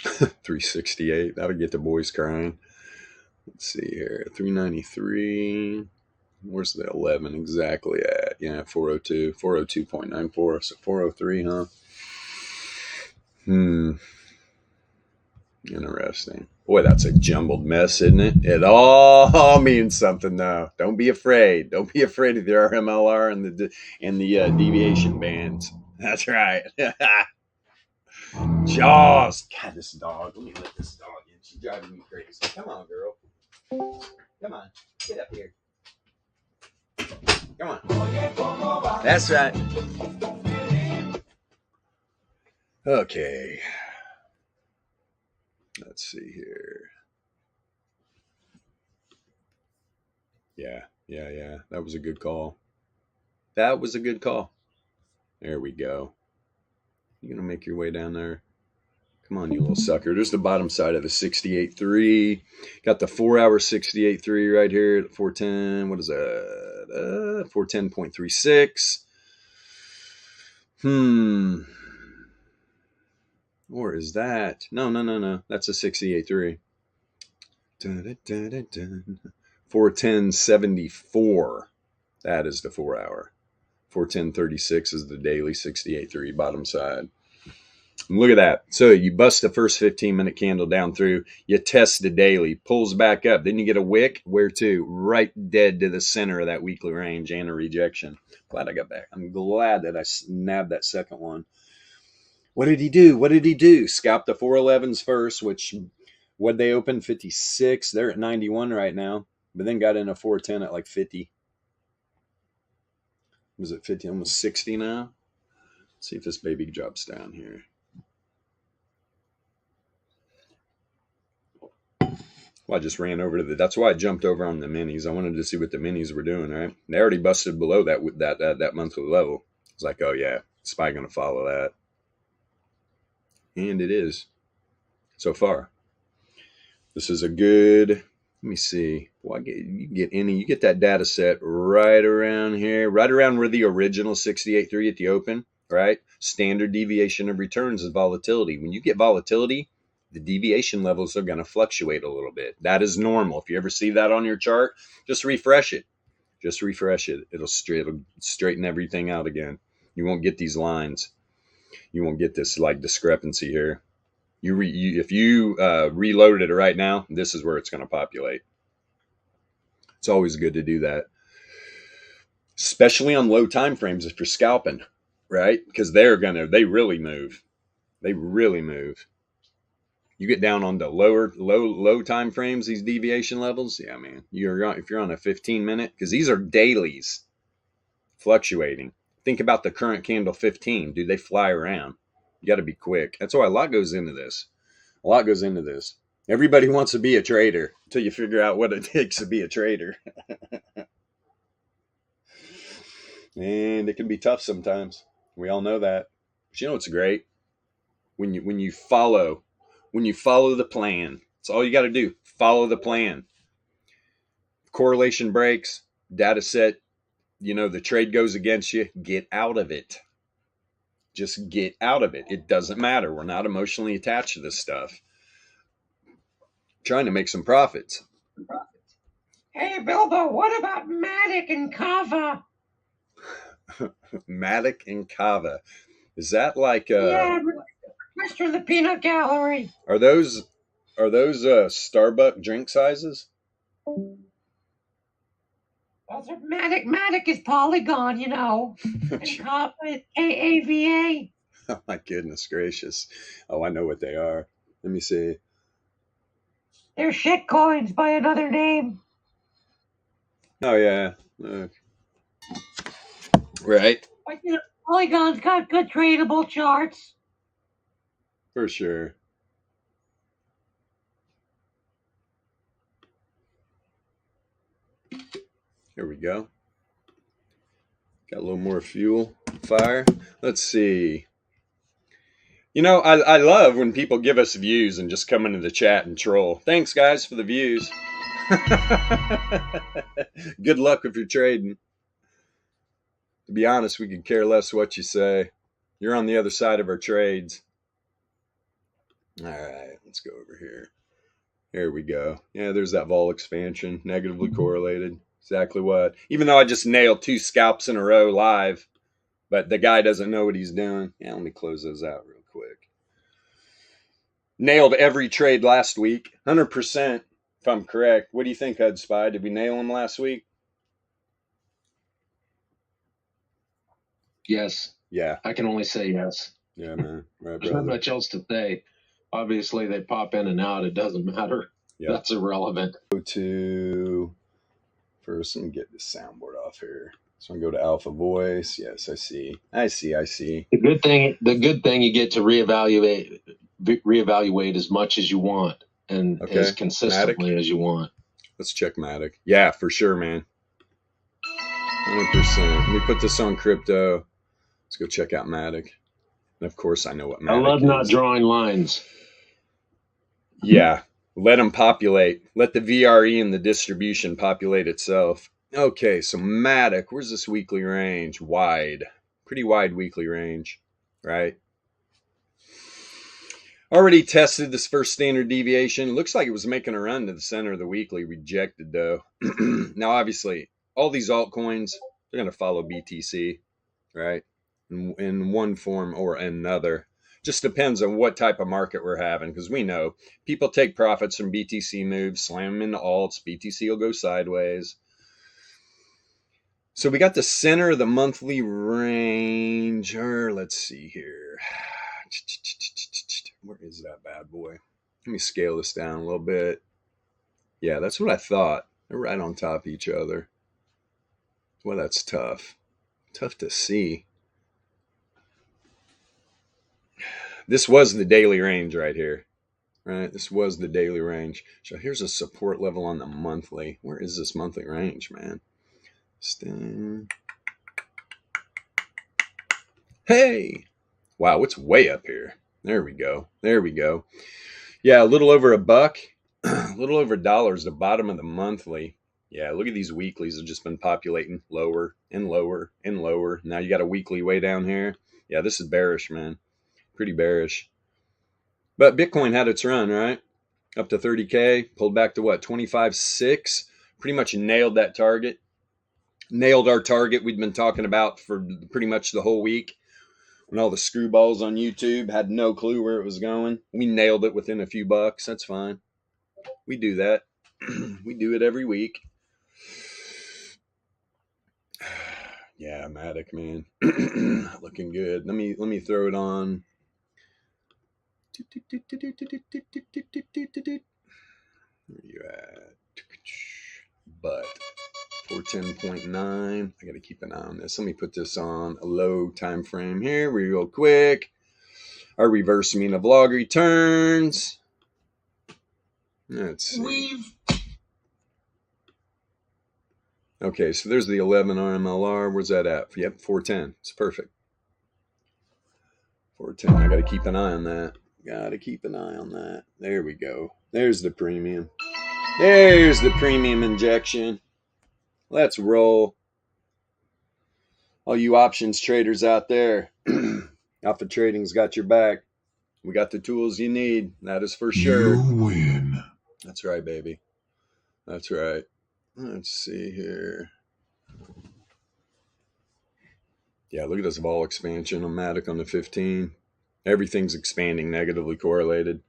$368. That'll get the boys crying. Let's see here. 393. Where's the 11 exactly at? Yeah, 402. 402.94. So 403, huh? Interesting. Boy, that's a jumbled mess, isn't it? It all means something, though. Don't be afraid. Don't be afraid of the RMLR and the deviation bands. That's right. Jaws. God, this dog. Let me let this dog in. She's driving me crazy. Come on, girl. Come on. Get up here. Come on. That's right. Okay. Let's see here. Yeah. That was a good call. There we go. You gonna make your way down there? Come on, you little sucker. There's the bottom side of the 68.3. Got the 4-hour 68.3 right here at 410. What is that? 410.36. Or is that? No. That's a 68.3. 410.74. That is the 4-hour. 410.36 is the daily 68.3 bottom side. And look at that. So you bust the first 15-minute candle down through. You test the daily. Pulls back up. Then you get a wick. Where to? Right dead to the center of that weekly range and a rejection. Glad I got back. I'm glad that I nabbed that second one. What did he do? Scalp the 411s first, which, what'd they open? 56. They're at 91 right now. But then got in a 410 at like 50. Was it 50? Almost 60 now? Let's see if this baby drops down here. Well, I just ran over to that's why I jumped over on the minis. I wanted to see what the minis were doing, right? They already busted below that monthly level. I was like, oh yeah, SPY going to follow that. And it is. So far. This is a good, let me see. Well, you get that data set right around here, right around where the original 68.3 at the open, right? Standard deviation of returns is volatility. When you get volatility, the deviation levels are going to fluctuate a little bit. That is normal. If you ever see that on your chart, just refresh it. It'll straighten everything out again. You won't get these lines. You won't get this like discrepancy here. If you reloaded it right now, this is where it's going to populate. It's always good to do that, especially on low time frames if you're scalping, right? Because they really move. They really move. You get down on the low time frames, these deviation levels. Yeah, man. If you're on a 15-minute, because these are dailies fluctuating. Think about the current candle 15. Dude, they fly around. You got to be quick. That's why a lot goes into this. Everybody wants to be a trader until you figure out what it takes to be a trader. And it can be tough sometimes. We all know that. But you know what's great? When you follow the plan. That's all you got to do. Follow the plan. Correlation breaks, data set, the trade goes against you, get out of it. Just get out of it. It doesn't matter. We're not emotionally attached to this stuff. Trying to make some profits. Hey, Bilbo, what about Matic and Kava? Matic and Kava. Is that like yeah, Mr. the Peanut Gallery. Are those Starbucks drink sizes? Those are Matic is Polygon, and Kava is AAVA. Oh my goodness gracious. Oh, I know what they are. Let me see. They're shit coins by another name. Oh yeah. Right. But Polygon's got good tradable charts. For sure. Here we go. Got a little more fuel, fire. Let's see. I love when people give us views and just come into the chat and troll. Thanks, guys, for the views. Good luck if you're trading. To be honest, we could care less what you say. You're on the other side of our trades. All right, let's go over here. Here we go. Yeah, there's that vol expansion, negatively correlated. Exactly what. Even though I just nailed 2 scalps in a row live, but the guy doesn't know what he's doing. Yeah, let me close those out real quick. Nailed every trade last week, 100%, if I'm correct. What do you think, Hud Spy? Did we nail them last week? Yes. Yeah. I can only say yes. Yeah, man. Right, There's not much else to say. Obviously, they pop in and out. It doesn't matter. Yep. That's irrelevant. Go to first and get the soundboard off here. So I go to Alpha Voice. Yes, I see. The good thing you get to reevaluate as much as you want and as consistently as you want. Let's check Matic. Yeah, for sure, man. 100%. Let me put this on crypto. Let's go check out Matic. And of course, I know what Matic I love is. not drawing lines. Yeah, let them populate. Let the VRE and the distribution populate itself. Okay, so Matic, where's this weekly range? Wide. Pretty wide weekly range, right? Already tested this first standard deviation. Looks like it was making a run to the center of the weekly. Rejected, though. Now, obviously, all these altcoins, they're going to follow BTC, right? In one form or another. Just depends on what type of market we're having, because we know people take profits from BTC moves, slam them into alts, BTC will go sideways. So we got the center of the monthly range, or let's see here. Where is that bad boy? Let me scale this down a little bit. Yeah, that's what I thought. They're right on top of each other. Well, that's tough. Tough to see. This was the daily range right here, right? This was the daily range. So here's a support level on the monthly. Where is this monthly range, man? Hey! Wow, it's way up here. There we go. There we go. Yeah, a little over $1. A little over $1 is the bottom of the monthly. Yeah, look at these weeklies have just been populating lower and lower and lower. Now you got a weekly way down here. Yeah, this is bearish, man. Pretty bearish. But Bitcoin had its run, right? Up to 30K, pulled back to what, 25.6? Pretty much nailed that target. Nailed our target we'd been talking about for pretty much the whole week. When all the screwballs on YouTube had no clue where it was going. We nailed it within a few bucks. That's fine. We do that. We do it every week. Yeah, Matic, man. Looking good. Let me throw it on. Where you at? But 410.9. I got to keep an eye on this. Let me put this on a low time frame here real quick. Our reverse mean of log returns. Let's see. Okay, so there's the 11 RMLR. Where's that at? Yep, 410. It's perfect. 410. I got to keep an eye on that. Got to keep an eye on that. There we go. There's the premium. There's the premium injection. Let's roll. All you options traders out there, Alpha Trading's got your back. We got the tools you need. That is for sure. You win. That's right, baby. That's right. Let's see here. Yeah, look at this vol expansion on Matic on the 15. Everything's expanding, negatively correlated.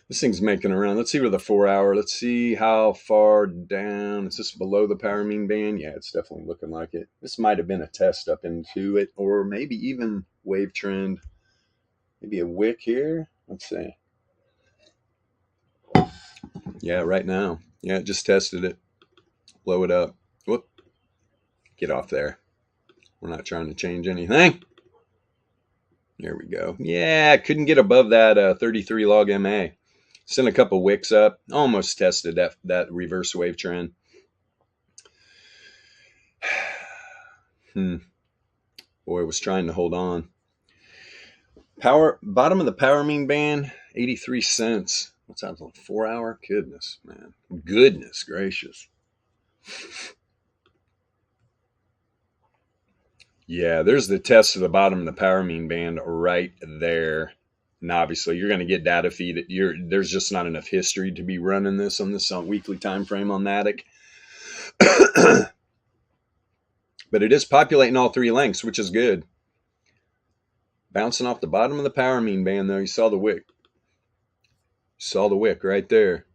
This thing's making around. Let's see where the 4 hour. Let's see how far down. Is this below the power mean band? Yeah, it's definitely looking like it. This might have been a test up into it, or maybe even wave trend. Maybe a wick here. Let's see. Yeah, right now. Yeah, it just tested it. Blow it up. Whoop. Get off there. We're not trying to change anything. There we go. Yeah, couldn't get above that 33 log MA. Sent a couple wicks up. Almost tested that reverse wave trend. Boy, was trying to hold on. Power bottom of the power mean band, 83 cents. What's that, a 4 hour? Goodness, man. Goodness gracious. Yeah, there's the test of the bottom of the power mean band right there. And obviously, you're going to get data feed. There's just not enough history to be running this on this weekly time frame on Matic. But it is populating all three lengths, which is good. Bouncing off the bottom of the power mean band, though. You saw the wick. You saw the wick right there.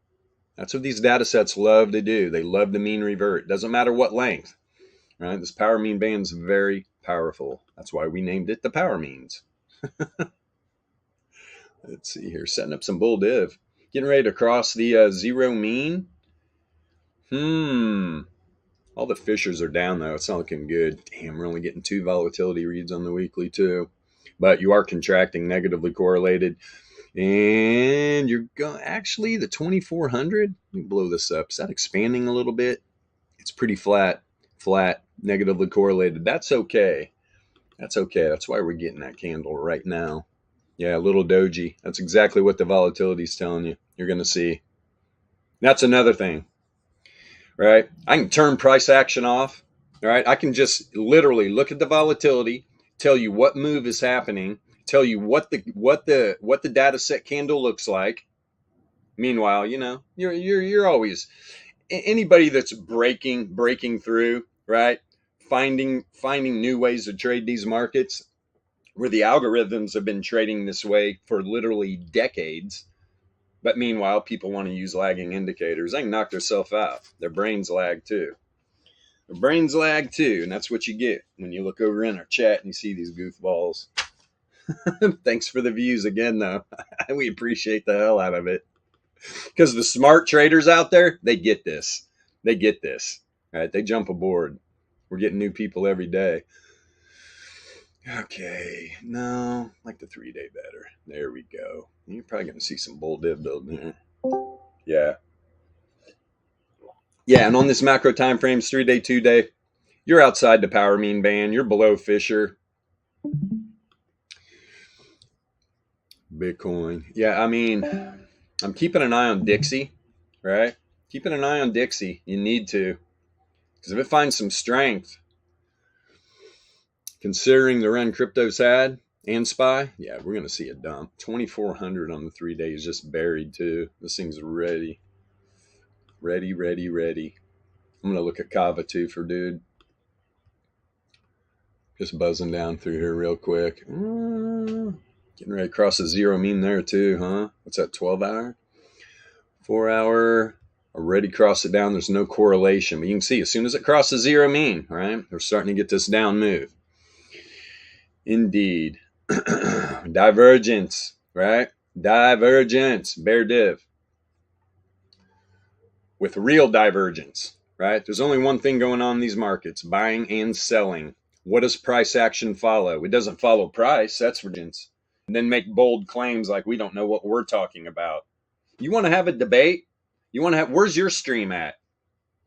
That's what these data sets love to do. They love to mean revert. Doesn't matter what length. Right? This power mean band is very powerful. That's why we named it the power means. Let's see here. Setting up some bull div. Getting ready to cross the zero mean. All the fishers are down, though. It's not looking good. Damn, we're only getting 2 volatility reads on the weekly, too. But you are contracting, negatively correlated. And you're going, actually, the 2400. Let me blow this up. Is that expanding a little bit? It's pretty flat, negatively correlated. That's okay. That's okay. That's why we're getting that candle right now. Yeah, a little doji. That's exactly what the volatility is telling you. You're going to see. That's another thing, right? I can turn price action off. All right. I can just literally look at the volatility, tell you what move is happening, tell you what the data set candle looks like. Meanwhile, you know, you're always anybody that's breaking through, right? Finding new ways to trade these markets where the algorithms have been trading this way for literally decades. But meanwhile, people want to use lagging indicators. They can knock themselves out. Their brains lag too. Their brains lag too. And that's what you get when you look over in our chat and you see these goofballs. Thanks for the views again, though. We appreciate the hell out of it. Because the smart traders out there, they get this. They get this. Right? They jump aboard. We're getting new people every day. Okay, no, like the 3-day better. There we go. You're probably going to see some bull div building here. Yeah. Yeah, and on this macro time frames, 3-day, 2-day, you're outside the power mean band. You're below Fisher. Bitcoin. Yeah, I mean, I'm keeping an eye on Dixie, right? Keeping an eye on Dixie. You need to. Because if it finds some strength, considering the run crypto's had and SPY, yeah, we're going to see a dump. 2,400 on the 3-day is just buried too. This thing's ready. Ready. I'm going to look at Kava too for dude. Just buzzing down through here real quick. Getting ready to cross the zero mean there too, huh? What's that, 12-hour? 4-hour. Already crossed it down. There's no correlation. But you can see as soon as it crosses zero mean, right? We're starting to get this down move. Indeed. Divergence, right? Divergence. Bear div. With real divergence, right? There's only one thing going on in these markets, buying and selling. What does price action follow? It doesn't follow price. That's divergence. And then make bold claims like we don't know what we're talking about. You want to have a debate? You want to have, where's your stream at?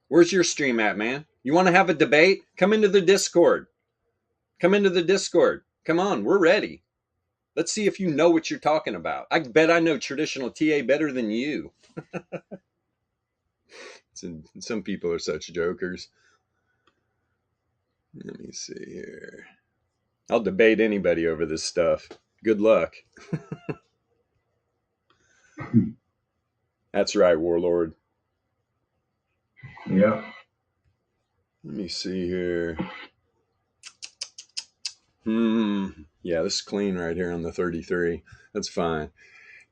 Where's your stream at, man? You want to have a debate? Come into the Discord. Come into the Discord. Come on, we're ready. Let's see if you know what you're talking about. I bet I know traditional TA better than you. Some people are such jokers. Let me see here. I'll debate anybody over this stuff. Good luck. That's right, Warlord. Yeah. Let me see here. Yeah, this is clean right here on the 33. That's fine.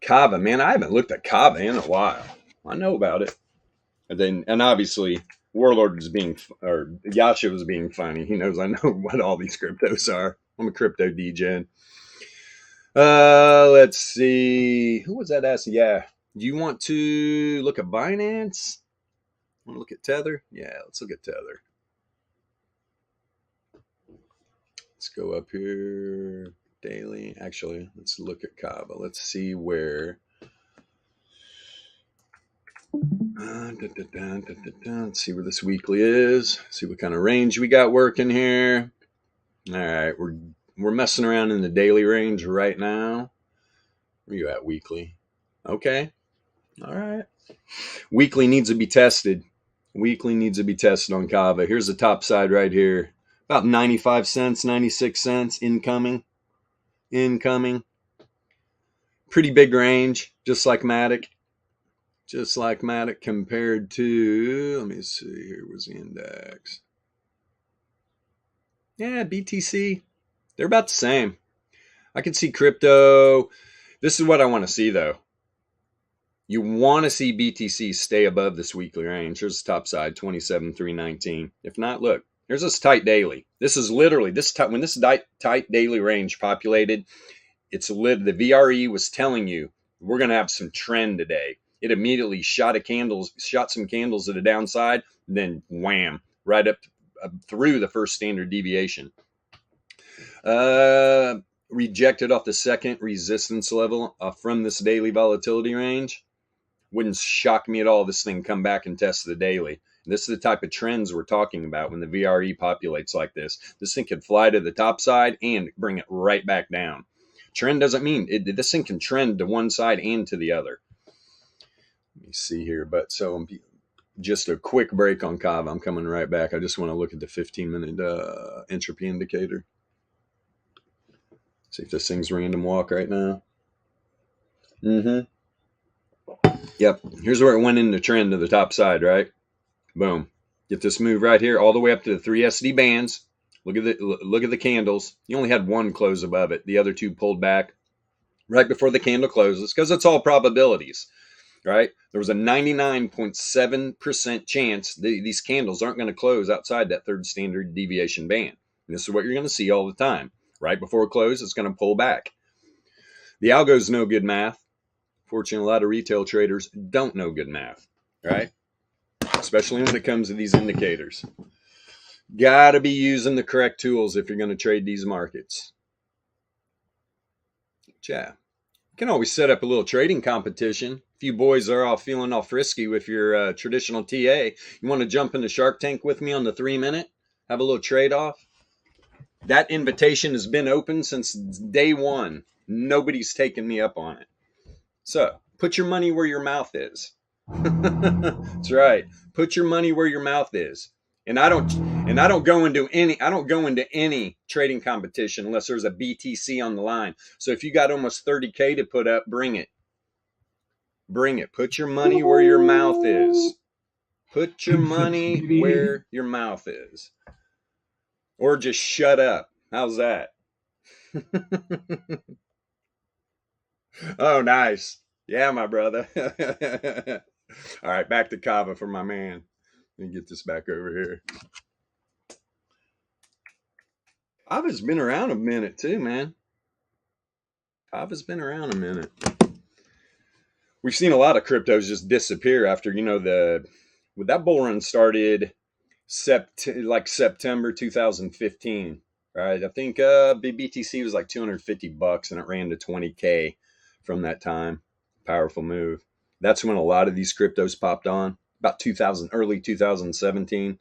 Kava, man, I haven't looked at Kava in a while. I know about it. And obviously, Warlord was being, or Yasha was being funny. He knows I know what all these cryptos are. I'm a crypto degen. Let's see. Who was that asking? Yeah. Do you want to look at Binance? Want to look at Tether? Yeah, let's look at Tether. Let's go up here. Daily. Actually, let's look at Kava. Let's see where. Let's see where this weekly is. See what kind of range we got working here. All right, we're messing around in the daily range right now. Where you at, weekly? Okay. All right. Weekly needs to be tested. Weekly needs to be tested on Kava. Here's the top side right here. About 95 cents, 96 cents incoming. Pretty big range, just like Matic. Just like Matic compared to, let me see, here was the index. Yeah, BTC, they're about the same. I can see crypto. This is what I want to see, though. You want to see BTC stay above this weekly range. Here's the top side, 27,319. If not, look, here's this tight daily. This is literally, when this tight daily range populated, it's the VRE was telling you, we're going to have some trend today. It immediately shot some candles at the downside, then wham, right up through the first standard deviation. Rejected off the second resistance level from this daily volatility range. Wouldn't shock me at all this thing come back and test the daily. This is the type of trends we're talking about when the VRE populates like this. This thing could fly to the top side and bring it right back down. Trend doesn't mean this thing can trend to one side and to the other. Let me see here, but so just a quick break on Kava. I'm coming right back. I just want to look at the 15-minute entropy indicator. See if this thing's random walk right now. Yep. Here's where it went in the trend to the top side, right? Boom. Get this move right here all the way up to the 3 SD bands. Look at the candles. You only had one close above it. The other two pulled back right before the candle closes because it's all probabilities, right? There was a 99.7% chance these candles aren't going to close outside that third standard deviation band. And this is what you're going to see all the time. Right before close, it's going to pull back. The algo's no good math. Fortunately, a lot of retail traders don't know good math, right? Especially when it comes to these indicators. Got to be using the correct tools if you're going to trade these markets. Yeah. You can always set up a little trading competition. If you boys are all feeling all frisky with your traditional TA, you want to jump into Shark Tank with me on the 3-minute? Have a little trade-off? That invitation has been open since day one. Nobody's taken me up on it. So, put your money where your mouth is. That's right. Put your money where your mouth is. And I don't go into any trading competition unless there's a BTC on the line. So if you got almost 30K to put up, bring it. Bring it. Put your money where your mouth is. Put your money where your mouth is. Or just shut up. How's that? Oh, nice. Yeah, my brother. All right, back to Kava for my man. Let me get this back over here. Kava's been around a minute too, man. Kava's been around a minute. We've seen a lot of cryptos just disappear after, that bull run started September 2015, right? I think BTC was like $250 and it ran to 20K from that time. Powerful move. That's when a lot of these cryptos popped on, about early 2017.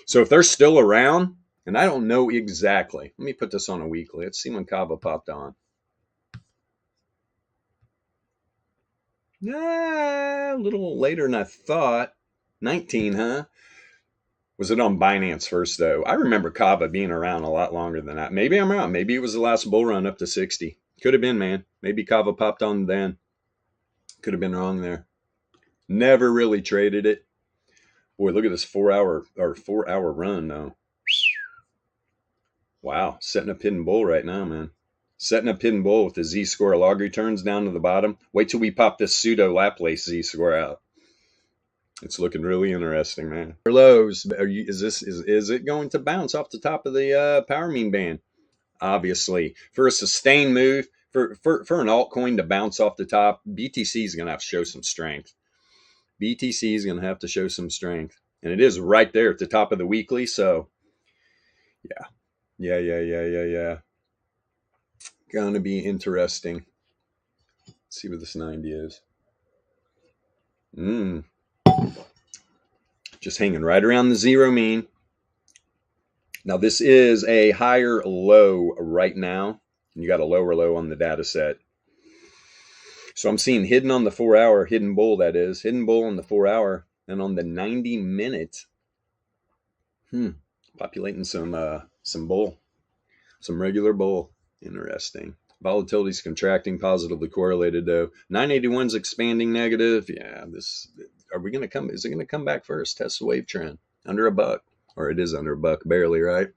So if they're still around, and I don't know exactly, let me put this on a weekly. Let's see when Kava popped on. A little later than I thought. 19, huh? Was it on Binance first, though? I remember Kava being around a lot longer than that. Maybe I'm wrong. Maybe it was the last bull run up to 60. Could have been, man. Maybe Kava popped on then. Could have been wrong there. Never really traded it. Boy, look at this 4-hour run, though. Wow, setting a hidden bull right now, man. Setting a hidden bull with the Z-score log returns down to the bottom. Wait till we pop this pseudo Laplace Z-score out. It's looking really interesting, man. Lows. Is it going to bounce off the top of the power mean band? Obviously, for a sustained move, for an altcoin to bounce off the top, BTC is going to have to show some strength. BTC is going to have to show some strength, and it is right there at the top of the weekly. So, yeah. Going to be interesting. Let's see what this 90 is. Just hanging right around the zero mean. Now this is a higher low right now. You got a lower low on the data set. So I'm seeing hidden on the 4-hour, hidden bull, that is. Hidden bull on the 4-hour. And on the 90-minute, populating some bull. Some regular bull. Interesting. Volatility is contracting, positively correlated though. 981's expanding negative. Yeah, is it going to come back first? Test the wave trend. Under $1. Or it is under $1, barely, right?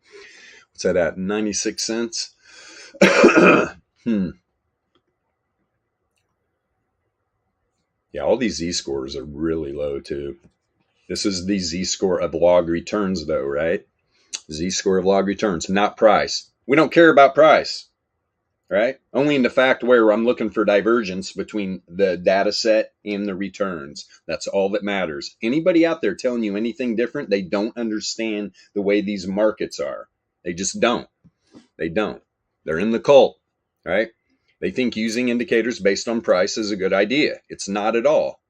What's that at? 96 cents? Yeah, all these Z-scores are really low too. This is the Z-score of log returns though, right? Z-score of log returns, not price. We don't care about price, right? Only in the fact where I'm looking for divergence between the data set and the returns. That's all that matters. Anybody out there telling you anything different, they don't understand the way these markets are. They just don't. They don't. They're in the cult, right? They think using indicators based on price is a good idea. It's not at all.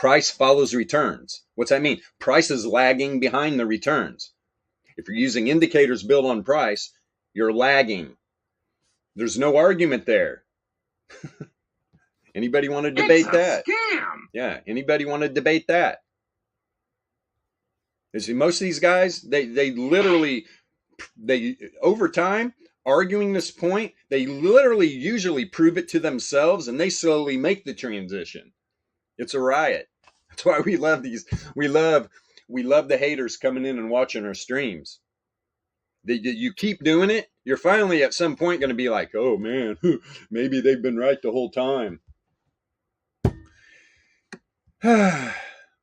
Price follows returns. What's that mean? Price is lagging behind the returns. If you're using indicators built on price, you're lagging. There's no argument there. Anybody want to debate that? Scam. Yeah, anybody want to debate that? You see, most of these guys, they literally, over time, arguing this point, they literally usually prove it to themselves, and they slowly make the transition. It's a riot. That's why we love these. We love the haters coming in and watching our streams. You keep doing it, you're finally at some point going to be like, oh man, maybe they've been right the whole time.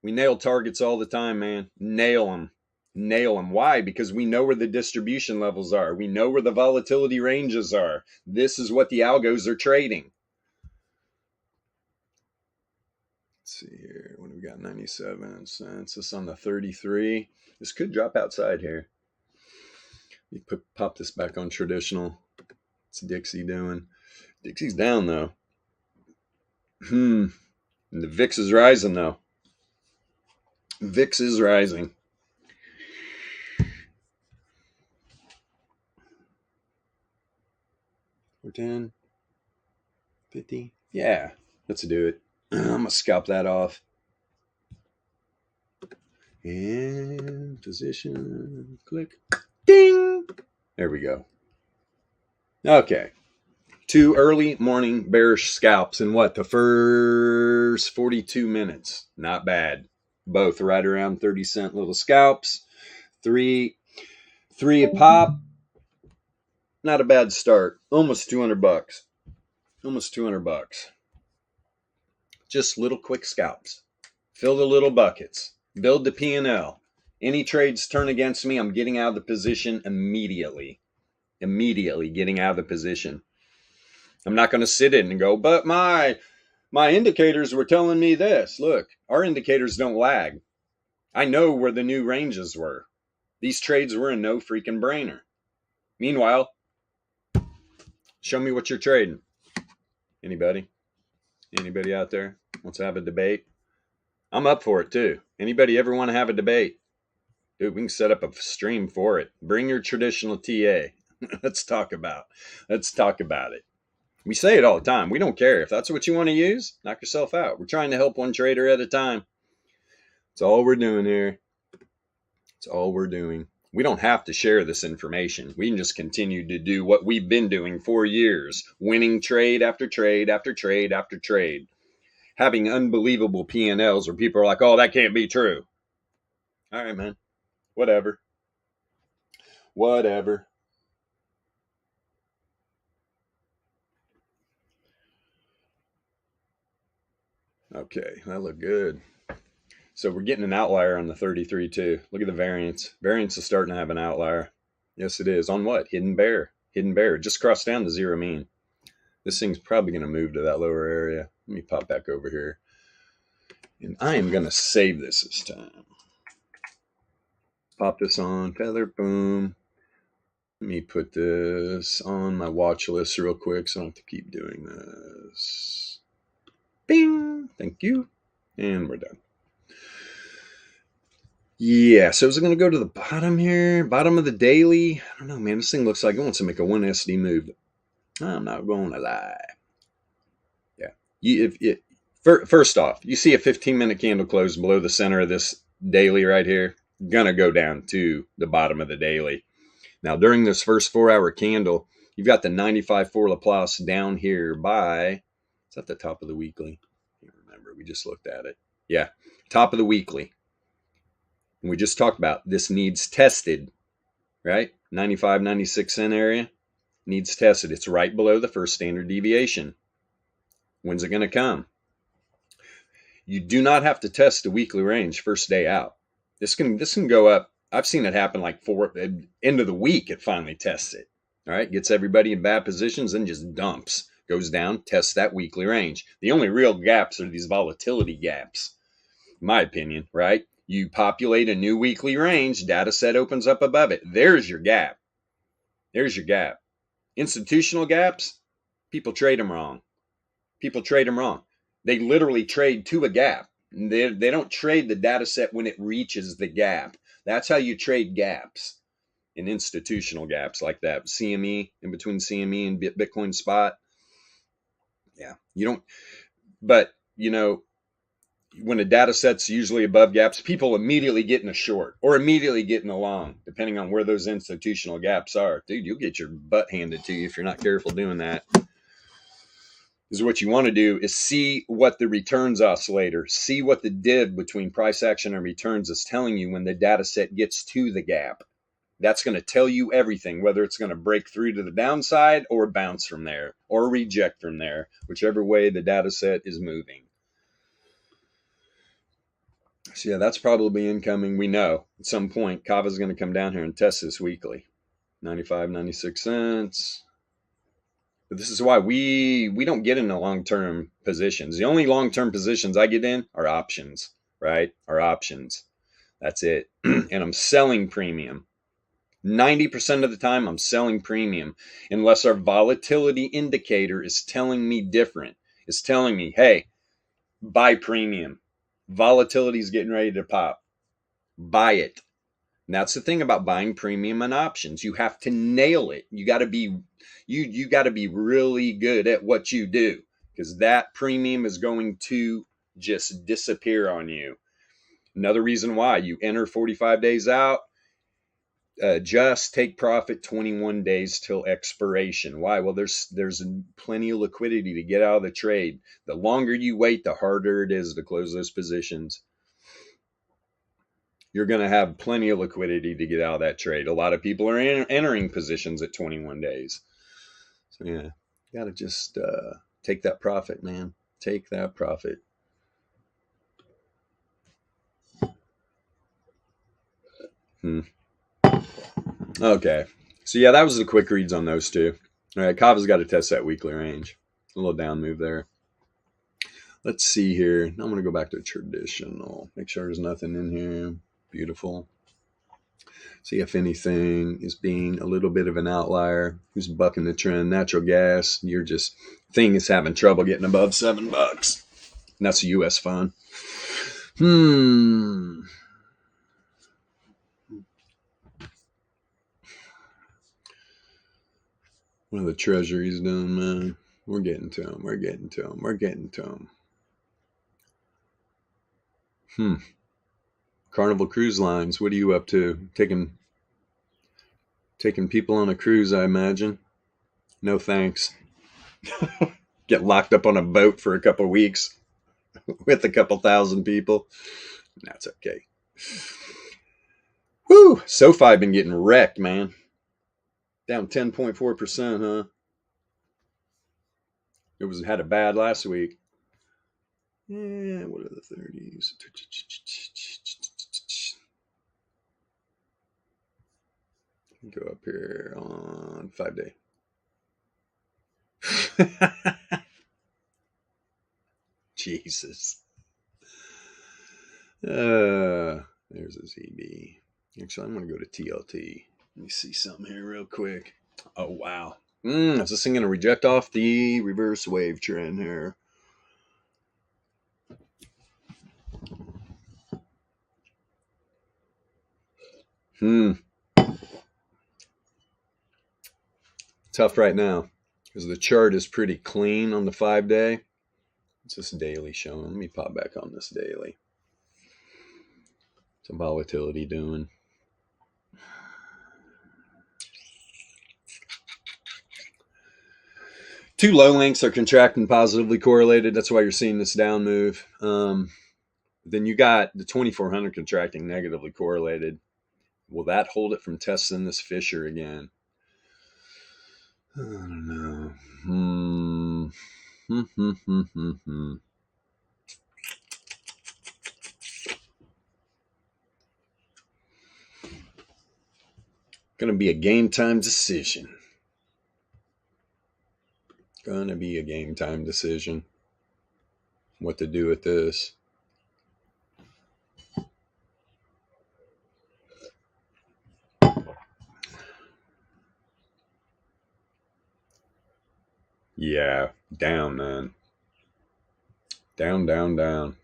We nail targets all the time, man. Nail them. Why? Because we know where the distribution levels are. We know where the volatility ranges are. This is what the algos are trading. Let's see here. What do we got? 97 cents. This on the 33. This could drop outside here. You pop this back on traditional. What's Dixie doing? Dixie's down though. And the VIX is rising though. VIX is rising. We're 10, 50. Yeah, let's do it. I'm gonna scalp that off. And position, click, ding. There we go. Okay. 2 early morning bearish scalps in what? The first 42 minutes. Not bad. Both right around 30-cent little scalps. Three a pop. Not a bad start. Almost $200. Almost $200. Just little quick scalps. Fill the little buckets. Build the P&L. Any trades turn against me, I'm getting out of the position immediately. Immediately getting out of the position. I'm not going to sit in and go, but my indicators were telling me this. Look, our indicators don't lag. I know where the new ranges were. These trades were a no freaking brainer. Meanwhile, show me what you're trading. Anybody? Anybody out there wants to have a debate? I'm up for it too. Anybody ever want to have a debate? Dude, we can set up a stream for it. Bring your traditional TA. Let's talk about it. We say it all the time. We don't care. If that's what you want to use, knock yourself out. We're trying to help one trader at a time. That's all we're doing here. That's all we're doing. We don't have to share this information. We can just continue to do what we've been doing for years, winning trade after trade after trade after trade, having unbelievable P&Ls where people are like, oh, that can't be true. All right, man. Whatever. Okay, that looked good. So we're getting an outlier on the 33 too. Look at the variance. Variance is starting to have an outlier. Yes, it is. On what? Hidden bear. Hidden bear. Just crossed down the zero mean. This thing's probably going to move to that lower area. Let me pop back over here. And I am going to save this time. Pop this on. Feather. Boom. Let me put this on my watch list real quick so I don't have to keep doing this. Bing. Thank you. And we're done. Yeah, so is it going to go to the bottom here? Bottom of the daily? I don't know, man. This thing looks like it wants to make a 1 SD move. I'm not going to lie. Yeah. First off, you see a 15-minute candle close below the center of this daily right here, going to go down to the bottom of the daily. Now, during this first 4-hour candle, you've got the 95.4 Laplace down here by, it's at the top of the weekly. I can't remember. We just looked at it. Yeah, top of the weekly. And we just talked about this needs tested, right? 95, 96 cent area needs tested. It's right below the first standard deviation. When's it going to come? You do not have to test the weekly range first day out. This can go up. I've seen it happen like end of the week. It finally tests it. All right, gets everybody in bad positions and just dumps, goes down, tests that weekly range. The only real gaps are these volatility gaps, in my opinion, right? You populate a new weekly range, data set opens up above it. There's your gap. There's your gap. Institutional gaps, people trade them wrong. They literally trade to a gap. They don't trade the data set when it reaches the gap. That's how you trade gaps, in institutional gaps like that. CME, in between CME and Bitcoin spot. Yeah, you don't, but you know, when a data set's usually above gaps, people immediately get in a short or immediately get in a long, depending on where those institutional gaps are. Dude, you'll get your butt handed to you if you're not careful doing that. Is what you want to do is see what the returns oscillator, see what the div between price action and returns is telling you when the data set gets to the gap. That's going to tell you everything, whether it's going to break through to the downside or bounce from there or reject from there, whichever way the data set is moving. So yeah, that's probably incoming. We know at some point Kava's going to come down here and test this weekly. 95, 96 cents. But this is why we don't get into long-term positions. The only long-term positions I get in are options, right? Are options. That's it. And I'm selling premium. 90% of the time I'm selling premium unless our volatility indicator is telling me different. It's telling me, hey, buy premium. Volatility is getting ready to pop. Buy it. And that's the thing about buying premium and options. You have to nail it. You got to be you got to be really good at what you do, because that premium is going to just disappear on you. Another reason why you enter 45 days out, just take profit 21 days till expiration. Why? Well, there's plenty of liquidity to get out of the trade. The longer you wait, the harder it is to close those positions. You're going to have plenty of liquidity to get out of that trade. A lot of people are entering positions at 21 days. So yeah, you got to just take that profit, man. Take that profit. Okay. So yeah, that was the quick reads on those two. All right, Kava's got to test that weekly range. A little down move there. Let's see here. I'm going to go back to traditional. Make sure there's nothing in here. Beautiful. See if anything is being a little bit of an outlier. Who's bucking the trend? Natural gas. You're just, thing is having trouble getting above $7. And that's a U.S. fund. What are the treasuries doing, man? We're getting to them. We're getting to them. We're getting to them. Carnival Cruise Lines. What are you up to? Taking people on a cruise, I imagine. No thanks. Get locked up on a boat for a couple of weeks with a couple thousand people. That's okay. Woo! SoFi been getting wrecked, man. Down 10.4%, huh? It had it bad last week. Yeah, what are the 30s? Go up here on 5 day. Jesus. There's a ZB. Actually, I'm going to go to TLT. Let me see something here real quick. Oh, wow. Is this thing going to reject off the reverse wave trend here? Tough right now because the chart is pretty clean on the 5 day. What's this daily showing? Let me pop back on this daily. What's the volatility doing? Two low links are contracting positively correlated. That's why you're seeing this down move. Then you got the 2400 contracting negatively correlated. Will that hold it from testing this Fisher again? I don't know. Gonna be a game time decision. Gonna be a game time decision. What to do with this. Yeah, down, man. Down.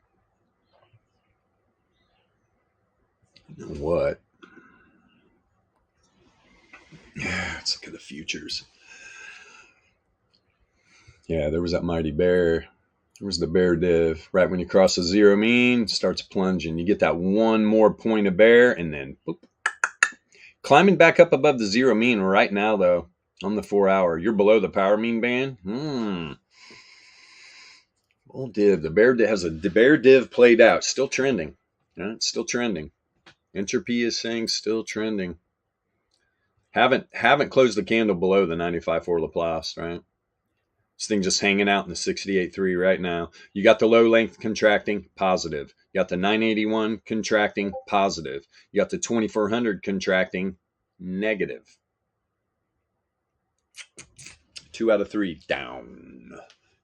You know what? Let's look at the futures. Yeah, there was that mighty bear. There was the bear div. Right when you cross the zero mean, starts plunging. You get that one more point of bear, and then boop. Climbing back up above the zero mean right now, though, on the 4 hour. You're below the power mean band. Old div. The bear div has a bear div played out. Still trending. Yeah, it's still trending. Entropy is saying still trending. Haven't closed the candle below the 95.4 Laplace, right? This thing just hanging out in the 68.3 right now. You got the low length contracting, positive. You got the 981 contracting, positive. You got the 2400 contracting, negative. 2 out of 3 down.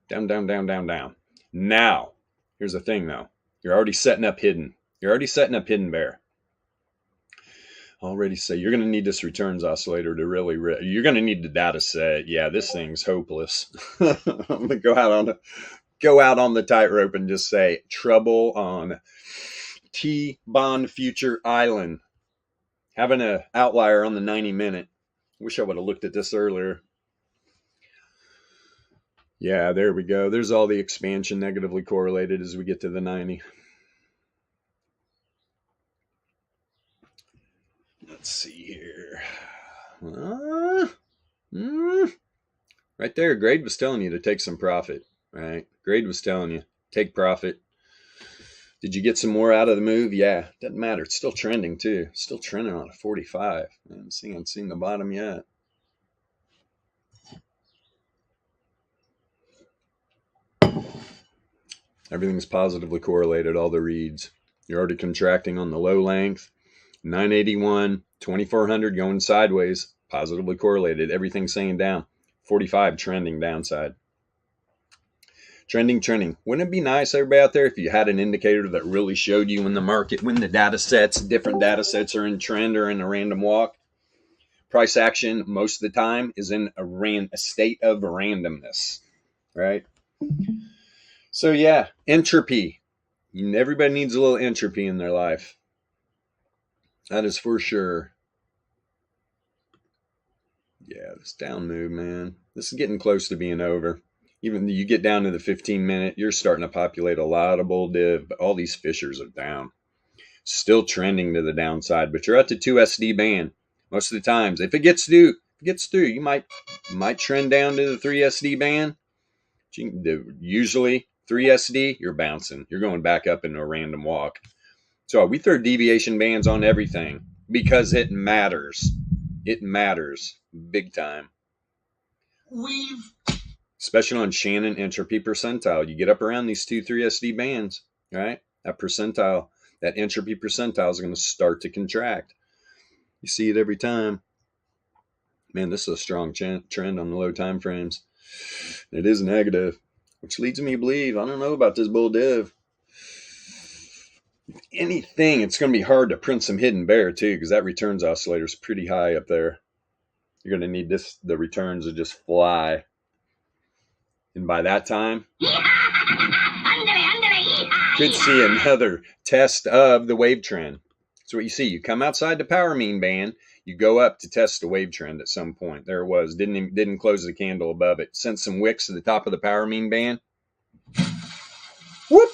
Down. Now, here's the thing though. You're already setting up hidden. Bear. Already say you're going to need this returns oscillator to really, you're going to need the data set. Yeah, this thing's hopeless. I'm going to go out on the tightrope and just say trouble on T-bond future island. Having an outlier on the 90-minute. Wish I would have looked at this earlier. Yeah, there we go. There's all the expansion negatively correlated as we get to the 90. Let's see here. Right there, Grade was telling you to take some profit, right? Grade was telling you, take profit. Did you get some more out of the move? Yeah, doesn't matter. It's still trending too. Still trending on a 45. I haven't seen the bottom yet. Everything's positively correlated, all the reads. You're already contracting on the low length. 981, 2400 going sideways, positively correlated. Everything saying down. 45 trending downside. Trending. Wouldn't it be nice, everybody out there, if you had an indicator that really showed you when the market, when the different data sets are in trend or in a random walk? Price action most of the time is in a state of randomness, right? So yeah, entropy. Everybody needs a little entropy in their life. That is for sure. Yeah, this down move, man. This is getting close to being over. Even you get down to the 15-minute, you're starting to populate a lot of bull div, but all these fissures are down. Still trending to the downside, but you're at the 2 SD band. Most of the times, if it gets through, you might trend down to the 3 SD band. Usually 3 SD, you're bouncing. You're going back up into a random walk. So we throw deviation bands on everything because it matters. It matters big time. Especially on Shannon entropy percentile. You get up around these 2, 3 SD bands, right? That percentile, that entropy percentile is going to start to contract. You see it every time. Man, this is a strong trend on the low time frames. It is negative, which leads me to believe, I don't know about this bull div. If anything, it's going to be hard to print some hidden bear too, because that returns oscillator is pretty high up there. You're going to need the returns to just fly. And by that time, could see another test of the wave trend. So what you see, you come outside the power mean band, you go up to test the wave trend at some point. There it was. Didn't close the candle above it. Sent some wicks to the top of the power mean band. Whoop!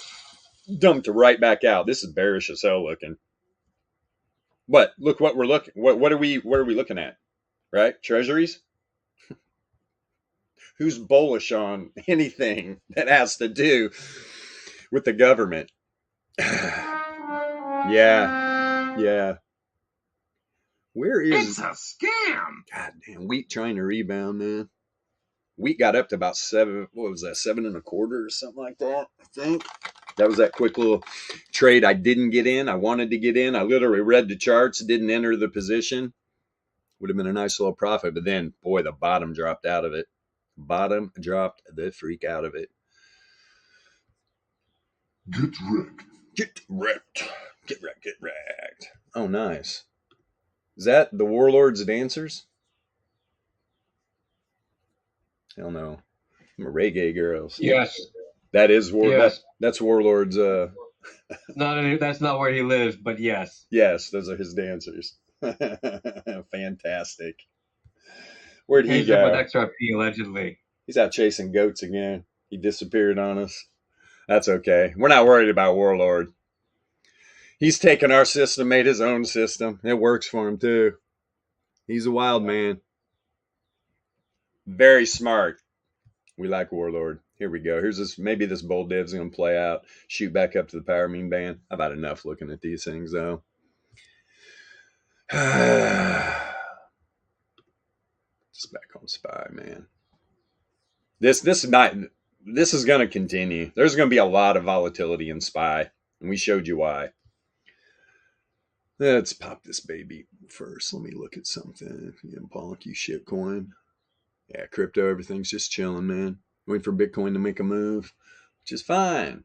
Dumped right back out. This is bearish as hell looking. But look what we're looking. What are we looking at? Right? Treasuries? Who's bullish on anything that has to do with the government? Yeah. Where is... It's a scam. God damn, wheat trying to rebound, man. Wheat got up to about 7, what was that, 7.25 or something like that, I think. That was that quick little trade I didn't get in. I wanted to get in. I literally read the charts, didn't enter the position. Would have been a nice little profit, but then, boy, the bottom dropped out of it. Bottom dropped the freak out of it. Get wrecked. Oh, nice. Is that the Warlord's Dancers? Hell no. I'm a reggae girls. Yes. That is Yes. that's Warlord's That's not where he lives, but yes. Yes, those are his dancers. Fantastic. Where'd he Pays up with go? XRP, allegedly. He's out chasing goats again. He disappeared on us. That's okay. We're not worried about Warlord. He's taken our system, made his own system. It works for him too. He's a wild man. Very smart. We like Warlord. Here we go. Here's this. Maybe this bull div's going to play out. Shoot back up to the power mean band. I've had enough looking at these things though. Just back on SPY, man. This is going to continue. There's going to be a lot of volatility in SPY, and we showed you why. Let's pop this baby first. Let me look at something. Yeah, Bonk, you shitcoin. Yeah, crypto, everything's just chilling, man. Waiting for Bitcoin to make a move, which is fine.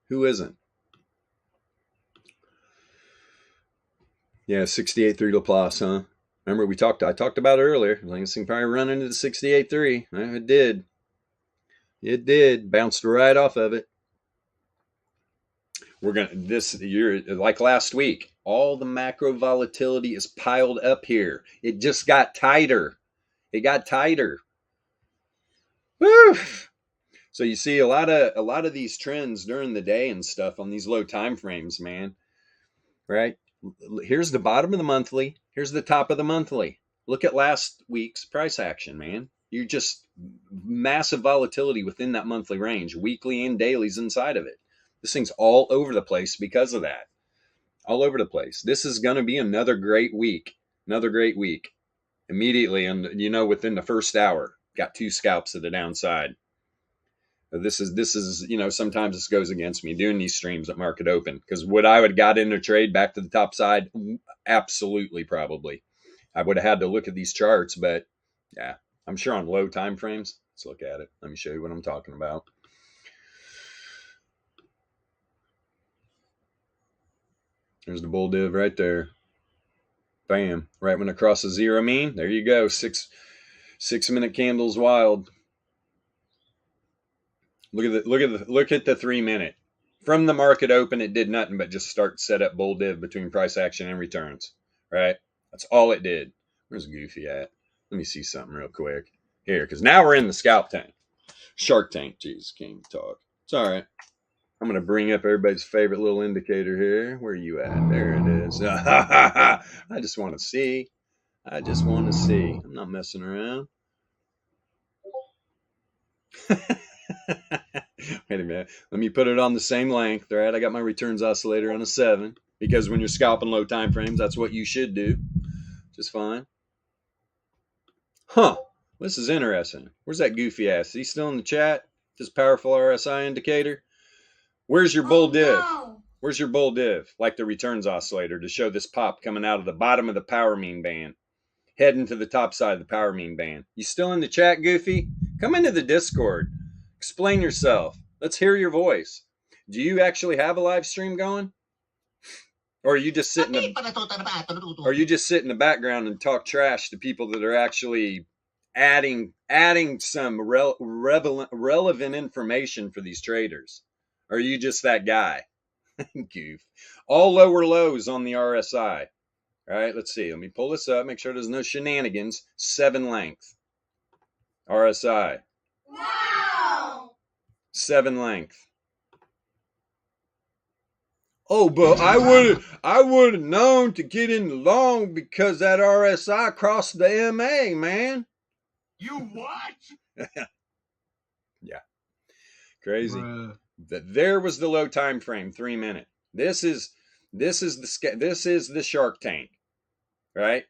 Who isn't? Yeah, 68.3 Laplace, huh? Remember I talked about it earlier. I think this thing probably run into the 68.3. It did. It did. Bounced right off of it. We're going to, this year, like last week, all the macro volatility is piled up here. It just got tighter. It got tighter. Woo! So you see a lot of these trends during the day and stuff on these low time frames, man. Right? Here's the bottom of the monthly. Here's the top of the monthly. Look at last week's price action, man. You're just massive volatility within that monthly range, weekly and dailies inside of it. This thing's all over the place because of that. All over the place. This is going to be another great week. Another great week. Immediately, and within the first hour, got 2 scalps to the downside. This is sometimes this goes against me doing these streams at market open, because would I have got in a trade back to the top side? Absolutely, probably. I would have had to look at these charts, but yeah, I'm sure on low time frames. Let's look at it. Let me show you what I'm talking about. There's the bull div right there. Bam! Right when it crosses zero mean, there you go. 6 minute candles wild. Look at the 3 minute. From the market open, it did nothing but just start set up bull div between price action and returns. Right? That's all it did. Where's Goofy at? Let me see something real quick here, because now we're in the scalp tank. Shark Tank. Jeez, can't talk. It's all right. I'm going to bring up everybody's favorite little indicator here. Where are you at? There it is. I just want to see. I'm not messing around. Wait a minute. Let me put it on the same length. All right. I got my returns oscillator on a 7, because when you're scalping low time frames, that's what you should do. Just fine. Huh. This is interesting. Where's that Goofy ass? Is he still in the chat? This powerful RSI indicator? Where's your bull div? No. Where's your bull div? Like the returns oscillator to show this pop coming out of the bottom of the power mean band, heading to the top side of the power mean band. You still in the chat, Goofy? Come into the Discord. Explain yourself. Let's hear your voice. Do you actually have a live stream going? Or are you just sit in the background and talk trash to people that are actually adding some relevant information for these traders? Or are you just that guy? Goof. All lower lows on the RSI. All right, let's see. Let me pull this up. Make sure there's no shenanigans. 7 length. RSI. Wow. 7 length. Oh, but I would have known to get in the long because that RSI crossed the MA, man. You what? Yeah. Crazy. There was the low time frame, 3 minute. This is the Shark Tank, right?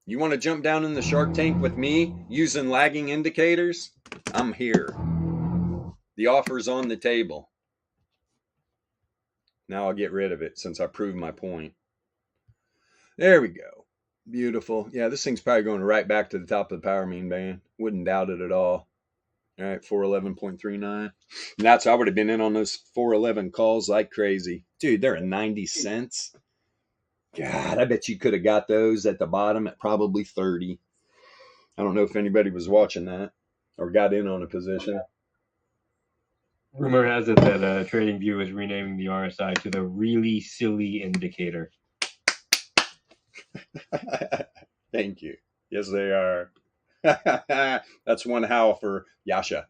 You want to jump down in the Shark Tank with me using lagging indicators? I'm here. The offer's on the table. Now I'll get rid of it since I proved my point. There we go. Beautiful. Yeah, this thing's probably going right back to the top of the power mean band. Wouldn't doubt it at all. All right, 411.39. And I would have been in on those 411 calls like crazy. Dude, they're at 90 cents. God, I bet you could have got those at the bottom at probably 30. I don't know if anybody was watching that or got in on a position. Rumor has it that TradingView is renaming the RSI to the really silly indicator. Thank you. Yes, they are. That's one howl for Yasha.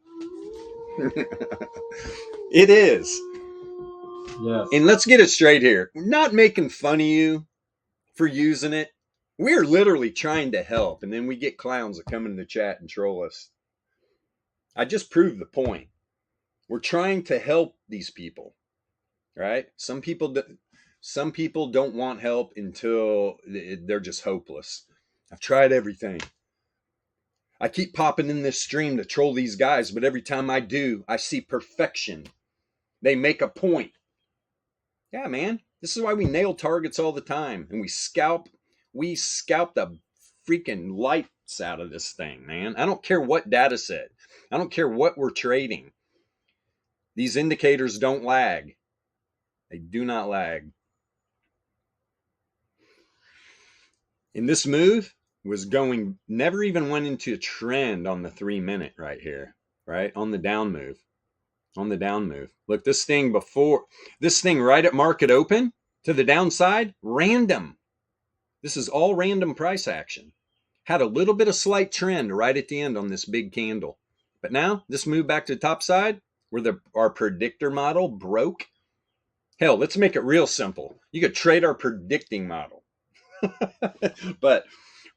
It is. Yes. And let's get it straight here. We're not making fun of you for using it. We're literally trying to help. And then we get clowns that come in the chat and troll us. I just proved the point. We're trying to help these people, right? Some people don't want help until they're just hopeless. I've tried everything. I keep popping in this stream to troll these guys, but every time I do, I see perfection. They make a point. Yeah, man. This is why we nail targets all the time, and we scalp the freaking lights out of this thing, man. I don't care what data set. I don't care what we're trading. These indicators don't lag. They do not lag. And this move was going, never even went into a trend on the 3-minute right here, right? On the down move. On the down move. Look, this thing right at market open to the downside, random. This is all random price action. Had a little bit of slight trend right at the end on this big candle. But now, this move back to the top side, where our predictor model broke. Hell, let's make it real simple. You could trade our predicting model. But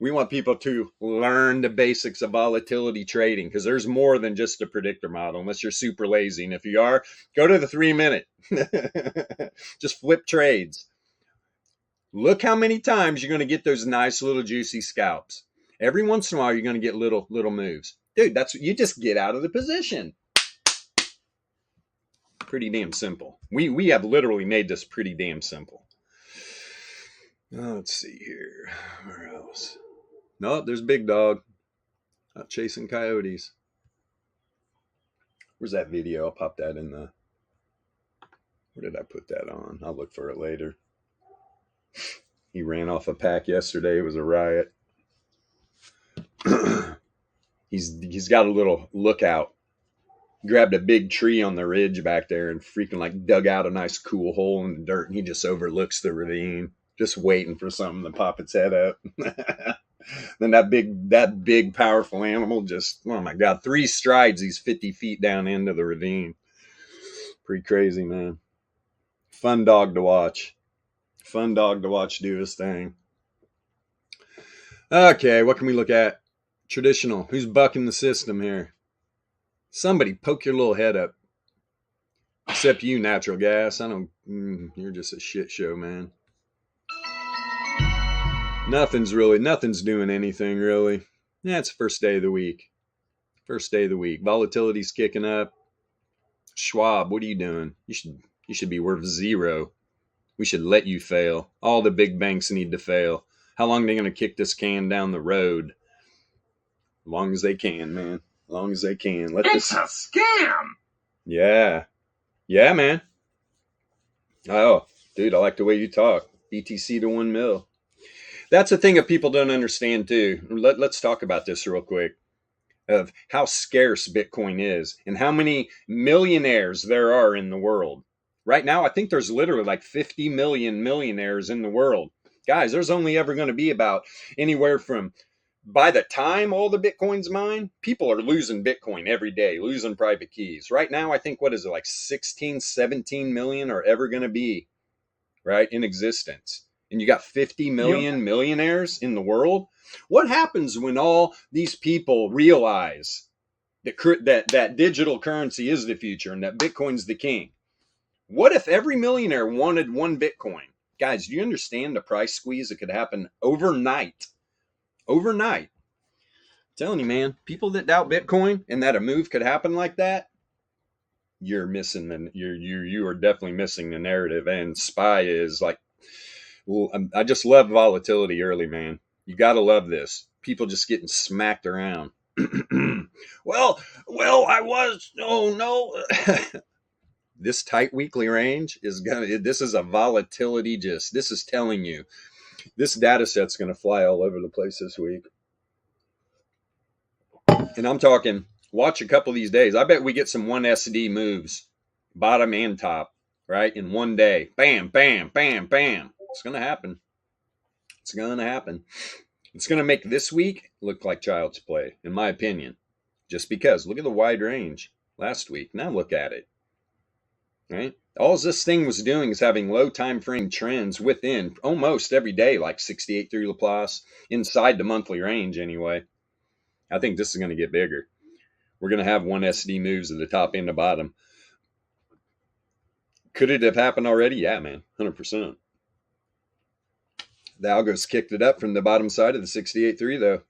we want people to learn the basics of volatility trading, because there's more than just a predictor model, unless you're super lazy. And if you are, go to the 3-minute. Just flip trades. Look how many times you're going to get those nice little juicy scalps. Every once in a while, you're going to get little moves. Dude, you just get out of the position. Pretty damn simple. We have literally made this pretty damn simple. Let's see here. Where else? No, there's Big Dog. Not chasing coyotes. Where's that video? I'll pop that in the... Where did I put that on? I'll look for it later. He ran off a pack yesterday. It was a riot. He's got a little lookout. Grabbed a big tree on the ridge back there and freaking like dug out a nice cool hole in the dirt, and he just overlooks the ravine, just waiting for something to pop its head up. Then that big powerful animal just, oh my God, 3 strides, he's 50 feet down into the ravine. Pretty crazy, man. Fun dog to watch. Fun dog to watch do his thing. Okay, what can we look at? Traditional. Who's bucking the system here? Somebody poke your little head up. Except you, natural gas. I don't... you're just a shit show, man. Nothing's doing anything, really. Yeah, it's the first day of the week. First day of the week. Volatility's kicking up. Schwab, what are you doing? You should be worth 0. We should let you fail. All the big banks need to fail. How long are they going to kick this can down the road? As long as they can, man. As long as they can. It's a scam! Yeah. Yeah, man. Oh, dude, I like the way you talk. BTC to 1 mil. That's the thing that people don't understand, too. Let's talk about this real quick. Of how scarce Bitcoin is and how many millionaires there are in the world. Right now, I think there's literally like 50 million millionaires in the world. Guys, there's only ever going to be about anywhere from, by the time all the Bitcoin's mined, people are losing Bitcoin every day, losing private keys. Right now, I think, what is it, like 16, 17 million are ever going to be, right, in existence. And you got 50 million millionaires in the world. What happens when all these people realize that digital currency is the future and that Bitcoin's the king? What if every millionaire wanted 1 Bitcoin? Guys, do you understand the price squeeze that could happen overnight? Overnight. I'm telling you, man, people that doubt Bitcoin and that a move could happen like that, you're missing you are definitely missing the narrative. And SPY is like, well, I just love volatility early, man. You got to love this. People just getting smacked around. well, I was, oh no. This tight weekly range this is a volatility this is telling you this data set's going to fly all over the place this week. And I'm talking, watch a couple of these days. I bet we get some 1SD moves bottom and top, right? In one day. Bam, bam, bam, bam. It's going to happen. It's going to happen. It's going to make this week look like child's play, in my opinion. Just because. Look at the wide range last week. Now look at it. Right? All this thing was doing is having low time frame trends within almost every day, like 68.3 Laplace, inside the monthly range anyway. I think this is going to get bigger. We're going to have one SD moves at the top and the bottom. Could it have happened already? Yeah, man, 100%. The algos kicked it up from the bottom side of the 68.3 though.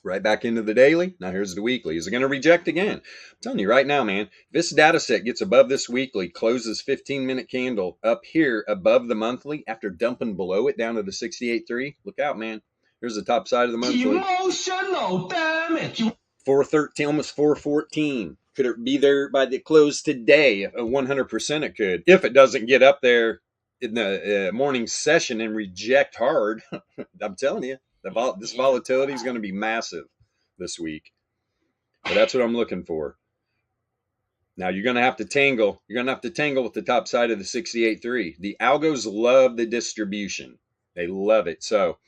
Right back into the daily. Now here's the weekly. Is it going to reject again? I'm telling you right now, man, if this data set gets above this weekly, closes 15-minute candle up here above the monthly after dumping below it down to the 68.3, look out, man. Here's the top side of the monthly. Emotional damage. 413, almost 414. Could it be there by the close today? 100% it could. If it doesn't get up there in the morning session and reject hard, I'm telling you. This volatility is going to be massive this week. But that's what I'm looking for. Now, you're going to have to tangle. You're going to have to tangle with the top side of the 68.3. The algos love the distribution. They love it. So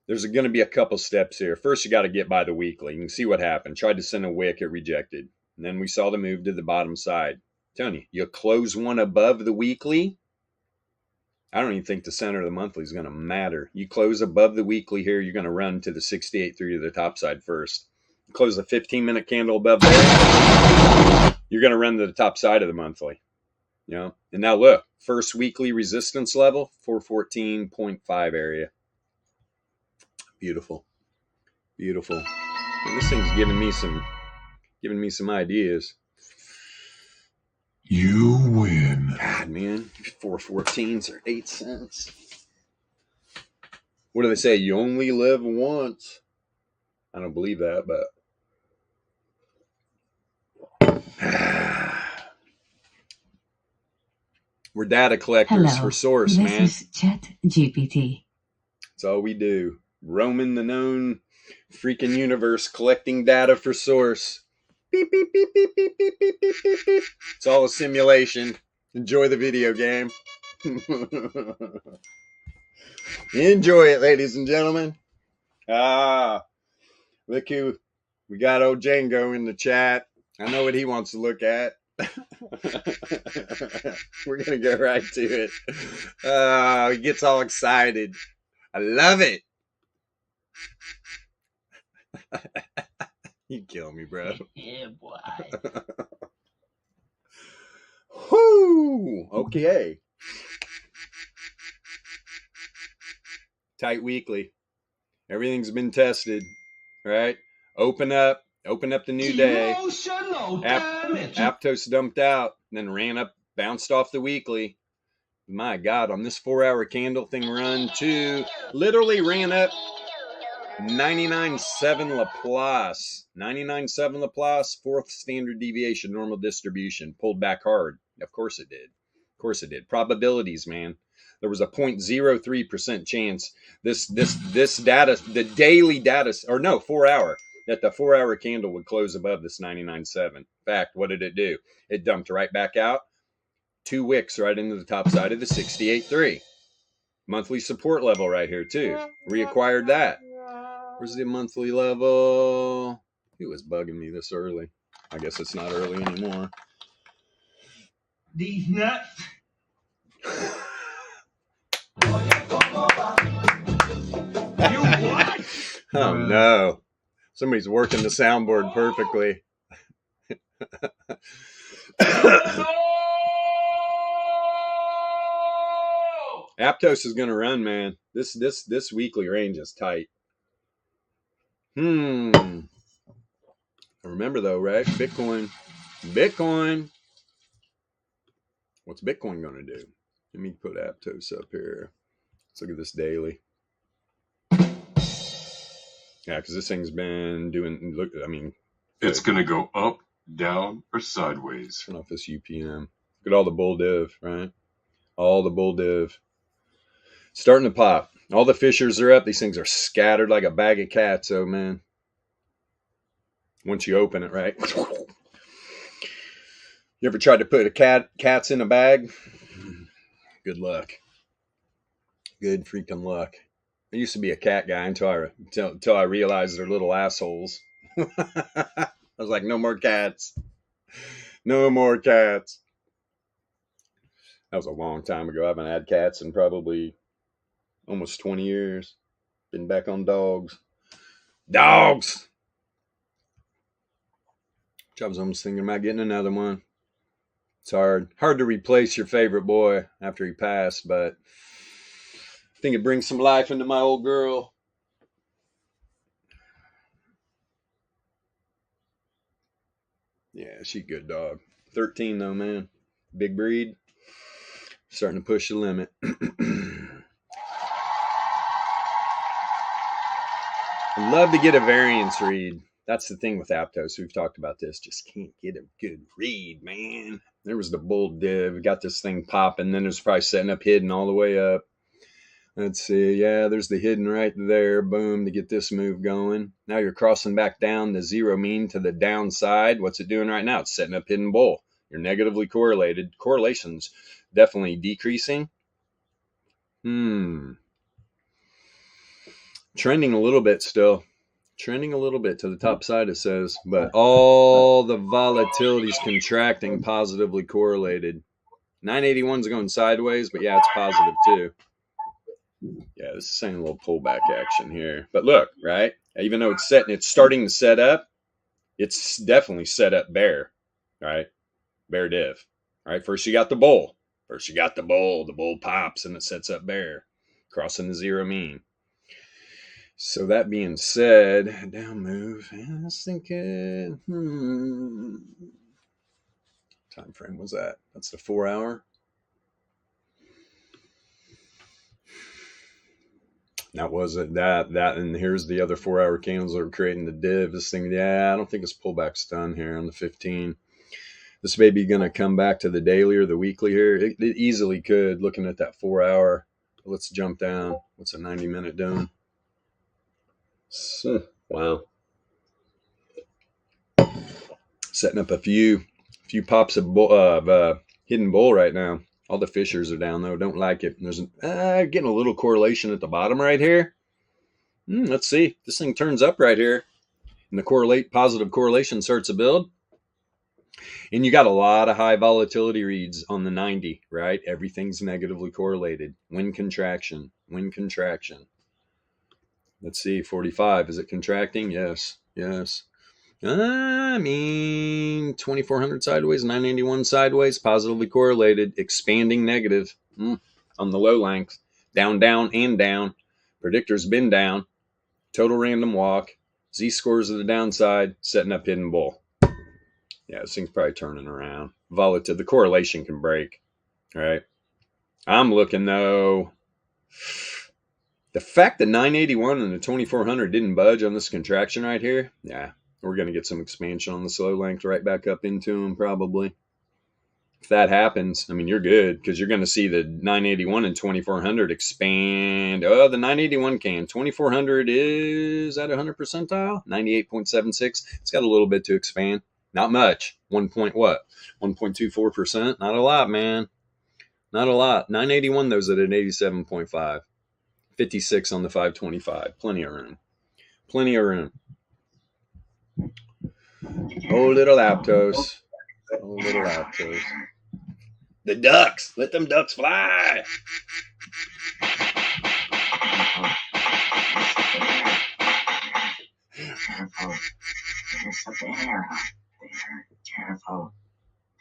there's going to be a couple steps here. First, you got to get by the weekly. You can see what happened. Tried to send a wick. It rejected. And then we saw the move to the bottom side. I'm telling you, you close one above the weekly. I don't even think the center of the monthly is going to matter. You close above the weekly here, you're going to run to the 68.3 to the top side first. You close the 15-minute candle above there, you're going to run to the top side of the monthly. You know? And now look, first weekly resistance level, 414.5 area. Beautiful. Beautiful. And this thing's giving me some ideas. You win. God, man. 414s are 8 cents. What do they say? You only live once. I don't believe that, but we're data collectors for source, man. This is ChatGPT. That's all we do. Roaming the known freaking universe, collecting data for source. Beep, beep, beep, beep, beep, beep, beep, beep, beep, beep. It's all a simulation. Enjoy the video game. Enjoy it, ladies and gentlemen. Look who we got. Old Django in the chat. I know what he wants to look at. We're going to go right to it. He gets all excited. I love it. You kill me, bro. Yeah, boy. Whoo! Okay. Tight weekly. Everything's been tested, right? Open up the new day. Aptos dumped out, then ran up, bounced off the weekly. My God, on this 4-hour candle thing run to, literally ran up 99.7 Laplace. 99.7 Laplace, fourth standard deviation, normal distribution. Pulled back hard. Of course it did. Of course it did. Probabilities, man. There was a 0.03% chance this data, the daily data, or no, 4-hour, that the 4-hour candle would close above this 99.7. In fact, what did it do? It dumped right back out. 2 wicks right into the top side of the 68.3. Monthly support level right here, too. Reacquired that. Where's the monthly level? Who was bugging me this early? I guess it's not early anymore. These nuts. You what? Oh, no. Somebody's working the soundboard perfectly. Aptos is going to run, man. This weekly range is tight. Remember though, right? Bitcoin. What's Bitcoin going to do? Let me put Aptos up here. Let's look at this daily. Yeah, because this thing's been doing. Look, I mean, It's going to go up, down, or sideways. turn off this UPM. Look at all the bull div, right? All the bull div. Starting to pop. All the fishers are up. These things are scattered like a bag of cats. Oh, man. Once you open it, right? You ever tried to put cats in a bag? Good luck. Good freaking luck. I used to be a cat guy until I realized they're little assholes. I was like, no more cats. No more cats. That was a long time ago. I haven't had cats in probably almost 20 years. Been back on dogs. Dogs! I was almost thinking about getting another one. It's hard to replace your favorite boy after he passed, but I think it brings some life into my old girl. Yeah, she's a good dog. 13 though, man. Big breed. Starting to push the limit. I'd love to get a variance read. That's the thing with Aptos. We've talked about this. Just can't get a good read, man. There was the bull div. We got this thing popping. Then there's probably setting up hidden all the way up. Let's see. Yeah, there's the hidden right there. Boom, to get this move going. Now you're crossing back down the zero mean to the downside. What's it doing right now? It's setting up hidden bull. You're negatively correlated. Correlation's definitely decreasing. Trending a little bit still. Trending a little bit to the top side, it says. But all the volatility is contracting, positively correlated. 981's going sideways, but yeah, it's positive too. Yeah, this is saying a little pullback action here. But look, right? Even though it's starting to set up, it's definitely set up bear, right? Bear div. Right? First you got the bull. The bull pops and it sets up bear, crossing the zero mean. So that being said, down move. I was thinking, time frame was that? That's the 4 hour. That wasn't that, and here's the other 4 hour candles that are creating the div. This thing, yeah, I don't think this pullback's done here on the 15. This may be going to come back to the daily or the weekly here. It easily could, looking at that 4 hour. Let's jump down. What's a 90-minute doing? Wow. Setting up a few pops of hidden bull right now. All the fishers are down though. Don't like it. There's getting a little correlation at the bottom right here. Let's see. This thing turns up right here, and the positive correlation starts to build. And you got a lot of high volatility reads on the 90, right? Everything's negatively correlated. When contraction. Let's see. 45. Is it contracting? Yes. I mean, 2400 sideways, 991 sideways, positively correlated, expanding negative on the low length, down, and down. Predictor's been down, total random walk, Z-scores of the downside, setting up hidden bull. Yeah, this thing's probably turning around. Volatility, the correlation can break, right? I'm looking though. The fact that 981 and the 2400 didn't budge on this contraction right here, yeah. We're going to get some expansion on the slow length right back up into them probably. If that happens, I mean, you're good because you're going to see the 981 and 2400 expand. Oh, the 981 can. 2400 is at 100 percentile, 98.76. It's got a little bit to expand. Not much. 1.24%. Not a lot, man. Not a lot. 981, those at an 87.5. 56 on the 525. Plenty of room. Oh, little Aptos. The ducks. Let them ducks fly.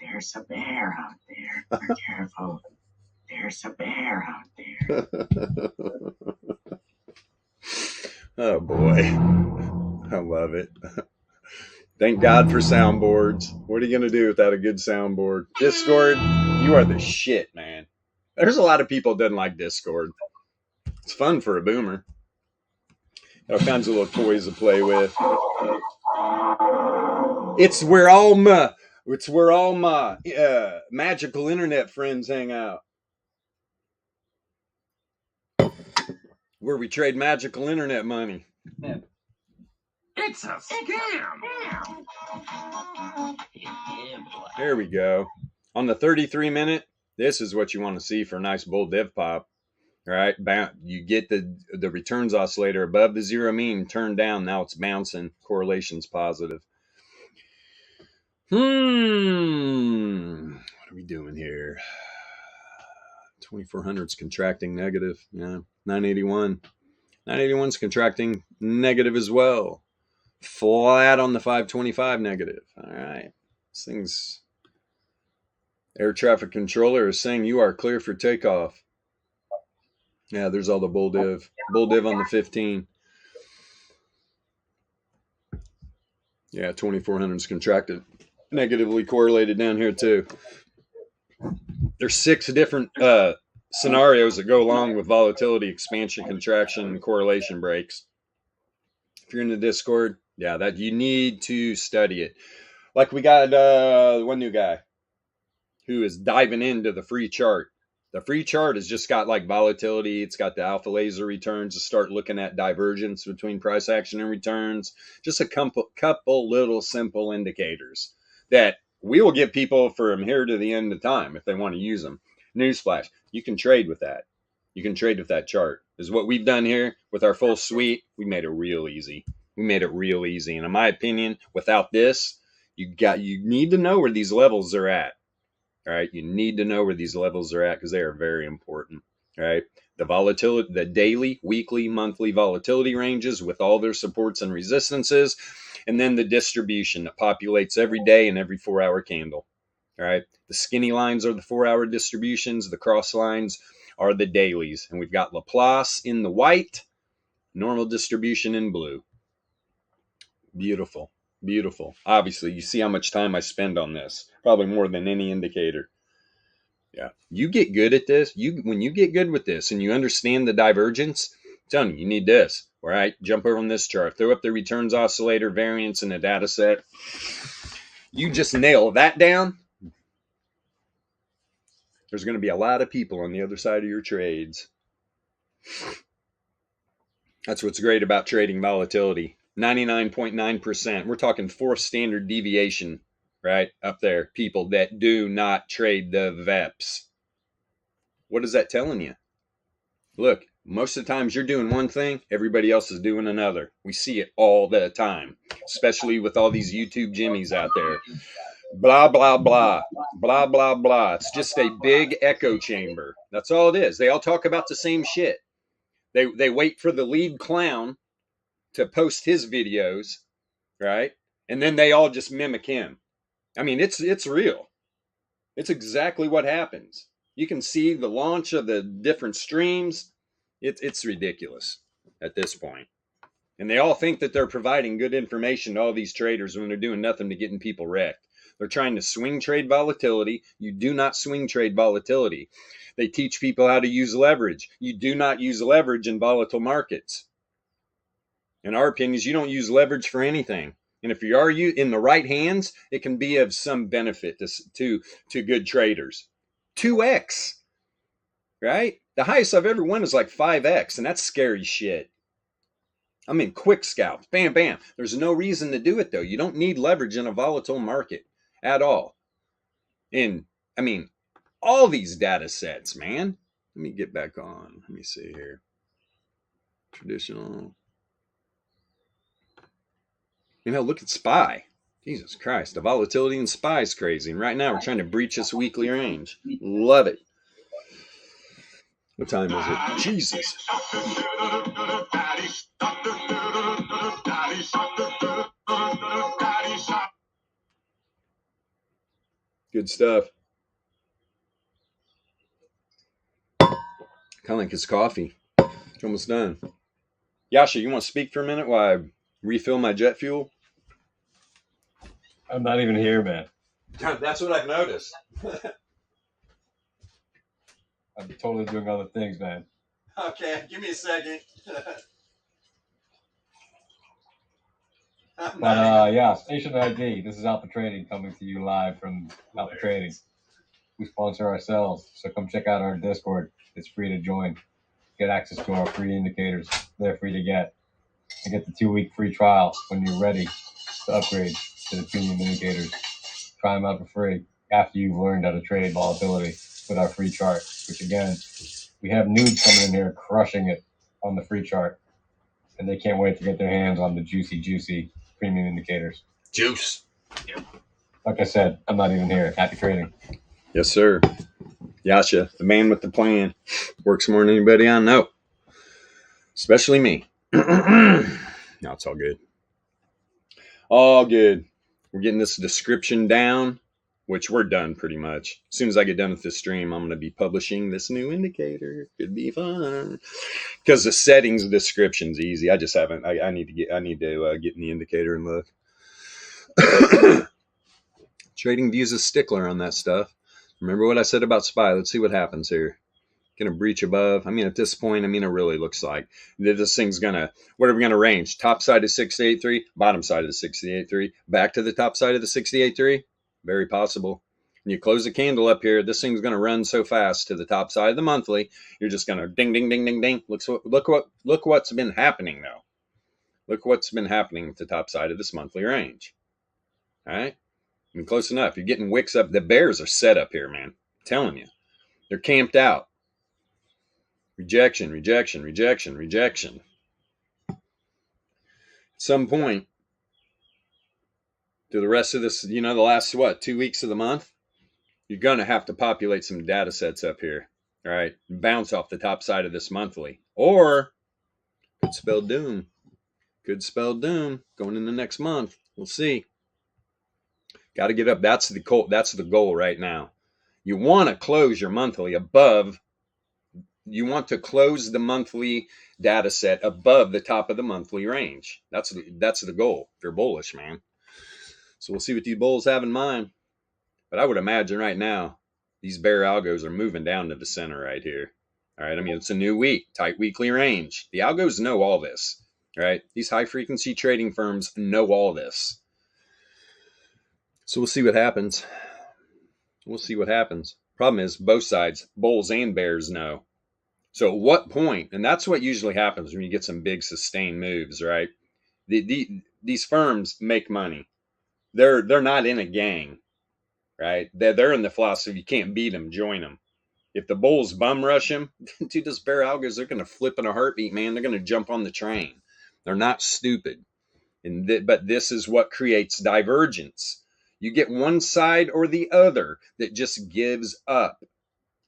There's a bear out there. Careful. There's a bear out there. Oh, boy. I love it. Thank God for soundboards. What are you going to do without a good soundboard? Discord, you are the shit, man. There's a lot of people that doesn't like Discord. It's fun for a boomer. All kinds of little toys to play with. It's where all my magical internet friends hang out. Where we trade magical internet money. It's a scam. There we go. On the 33-minute, this is what you want to see for a nice bull div pop. All right, you get the returns oscillator above the zero mean, turn down. Now it's bouncing. Correlation's positive. What are we doing here? 2400's contracting negative. Yeah, 981. 981's contracting negative as well. Flat on the 525 negative. All right, this thing's air traffic controller is saying you are clear for takeoff. Yeah, there's all the bull div. Bull div on the 15. Yeah, 2400's contracted. Negatively correlated down here too. There's 6 different scenarios that go along with volatility, expansion, contraction, and correlation breaks. If you're in the Discord, yeah, that you need to study it. Like we got one new guy who is diving into the free chart. The free chart has just got like volatility. It's got the alpha laser returns to start looking at divergence between price action and returns. Just a couple little simple indicators that we will give people from here to the end of time if they want to use them. Newsflash, you can trade with that. You can trade with that chart. This is what we've done here with our full suite. We made it real easy. We made it real easy. And in my opinion, without this, you need to know where these levels are at. All right, you need to know where these levels are at because they are very important. All right, the volatility, the daily, weekly, monthly volatility ranges with all their supports and resistances, and then the distribution that populates every day and every 4-hour candle. All right, the skinny lines are the 4-hour distributions, the cross lines are the dailies, and we've got Laplace in the white, normal distribution in blue. Beautiful. Beautiful. Obviously, you see how much time I spend on this. Probably more than any indicator. Yeah. You get good at this. When you get good with this and you understand the divergence, I'm telling you need this. All right. Jump over on this chart. Throw up the returns oscillator variance in a data set. You just nail that down. There's going to be a lot of people on the other side of your trades. That's what's great about trading volatility. 99.9%. We're talking 4th standard deviation, right? Up there. People that do not trade the VEPS. What is that telling you? Look, most of the times you're doing one thing, everybody else is doing another. We see it all the time, especially with all these YouTube jimmies out there. Blah, blah, blah. Blah, blah, blah. It's just a big echo chamber. That's all it is. They all talk about the same shit. They wait for the lead clown to post his videos, right? And then they all just mimic him. I mean, it's real. It's exactly what happens. You can see the launch of the different streams. It's ridiculous at this point. And they all think that they're providing good information to all these traders when they're doing nothing but getting people wrecked. They're trying to swing trade volatility. You do not swing trade volatility. They teach people how to use leverage. You do not use leverage in volatile markets. In our opinions, you don't use leverage for anything. And if you are in the right hands, it can be of some benefit to good traders. 2x, right? The highest I've ever won is like 5x, and that's scary shit. I mean, quick scalps, bam, bam. There's no reason to do it, though. You don't need leverage in a volatile market at all. And, I mean, all these data sets, man. Let me get back on. Let me see here. Traditional. Look at SPY. Jesus Christ. The volatility in SPY is crazy. And right now we're trying to breach this weekly range. Love it. What time is it? Jesus. Good stuff. Kind of like his coffee. It's almost done. Yasha, you want to speak for a minute while I refill my jet fuel? I'm not even here, man. That's what I've noticed. I'm totally doing other things, man. Okay, give me a second. But yeah, Station ID. This is Alpha Trading coming to you live from Alpha Trading. We sponsor ourselves, so come check out our Discord. It's free to join. Get access to our free indicators. They're free to get. And get the 2-week free trial when you're ready to upgrade to the premium indicators. try them out for free after you've learned how to trade volatility with our free chart, which again, we have noobs coming in here crushing it on the free chart, and they can't wait to get their hands on the juicy premium indicators. Juice. Like I said, I'm not even here. Happy trading. Yes, sir. Yasha, the man with the plan, works more than anybody I know, especially me. No, it's all good. All good. We're getting this description down, which we're done pretty much. As soon as I get done with this stream, I'm going to be publishing this new indicator. Could be fun because the settings description's easy. I just haven't. I need to get in the indicator and look. Trading Views a stickler on that stuff. Remember what I said about SPY. Let's see what happens here. Going to breach above. I mean, at this point, it really looks like this thing's going to, what are we going to range? Top side of 683, bottom side of the 683, back to the top side of the 683. Very possible. When you close the candle up here, this thing's going to run so fast to the top side of the monthly. You're just going to ding, ding, ding, ding, ding. Look what's been happening though. Look what's been happening at the top side of this monthly range. All right. And close enough. You're getting wicks up. The bears are set up here, man. I'm telling you. They're camped out. Rejection, rejection, rejection, rejection. At some point, through the rest of this, the last, 2 weeks of the month, you're going to have to populate some data sets up here. All right. Bounce off the top side of this monthly. Or could spell doom. Could spell doom going in the next month. We'll see. Got to get up. That's the goal right now. You want to close your monthly above. You want to close the monthly data set above the top of the monthly range. That's the goal. If you're bullish, man. So we'll see what these bulls have in mind. But I would imagine right now, these bear algos are moving down to the center right here. All right. I mean, it's a new week, tight weekly range. The algos know all this. Right? These high frequency trading firms know all this. So we'll see what happens. We'll see what happens. Problem is, both sides, bulls and bears, know. So at what point, and that's what usually happens when you get some big sustained moves, right? These firms make money. They're not in a gang, right? They're in the philosophy, you can't beat them, join them. If the bulls bum rush them, dude, those bear algos, they're going to flip in a heartbeat, man. They're going to jump on the train. They're not stupid. But this is what creates divergence. You get one side or the other that just gives up,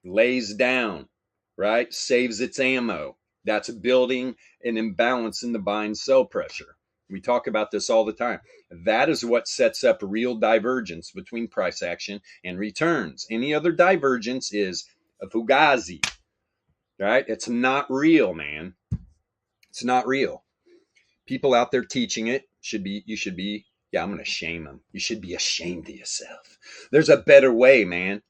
lays down, right? Saves its ammo. That's building an imbalance in the buy and sell pressure. We talk about this all the time. That is what sets up real divergence between price action and returns. Any other divergence is a fugazi, right? It's not real, man. It's not real. People out there teaching it you should be, I'm going to shame them. You should be ashamed of yourself. There's a better way, man.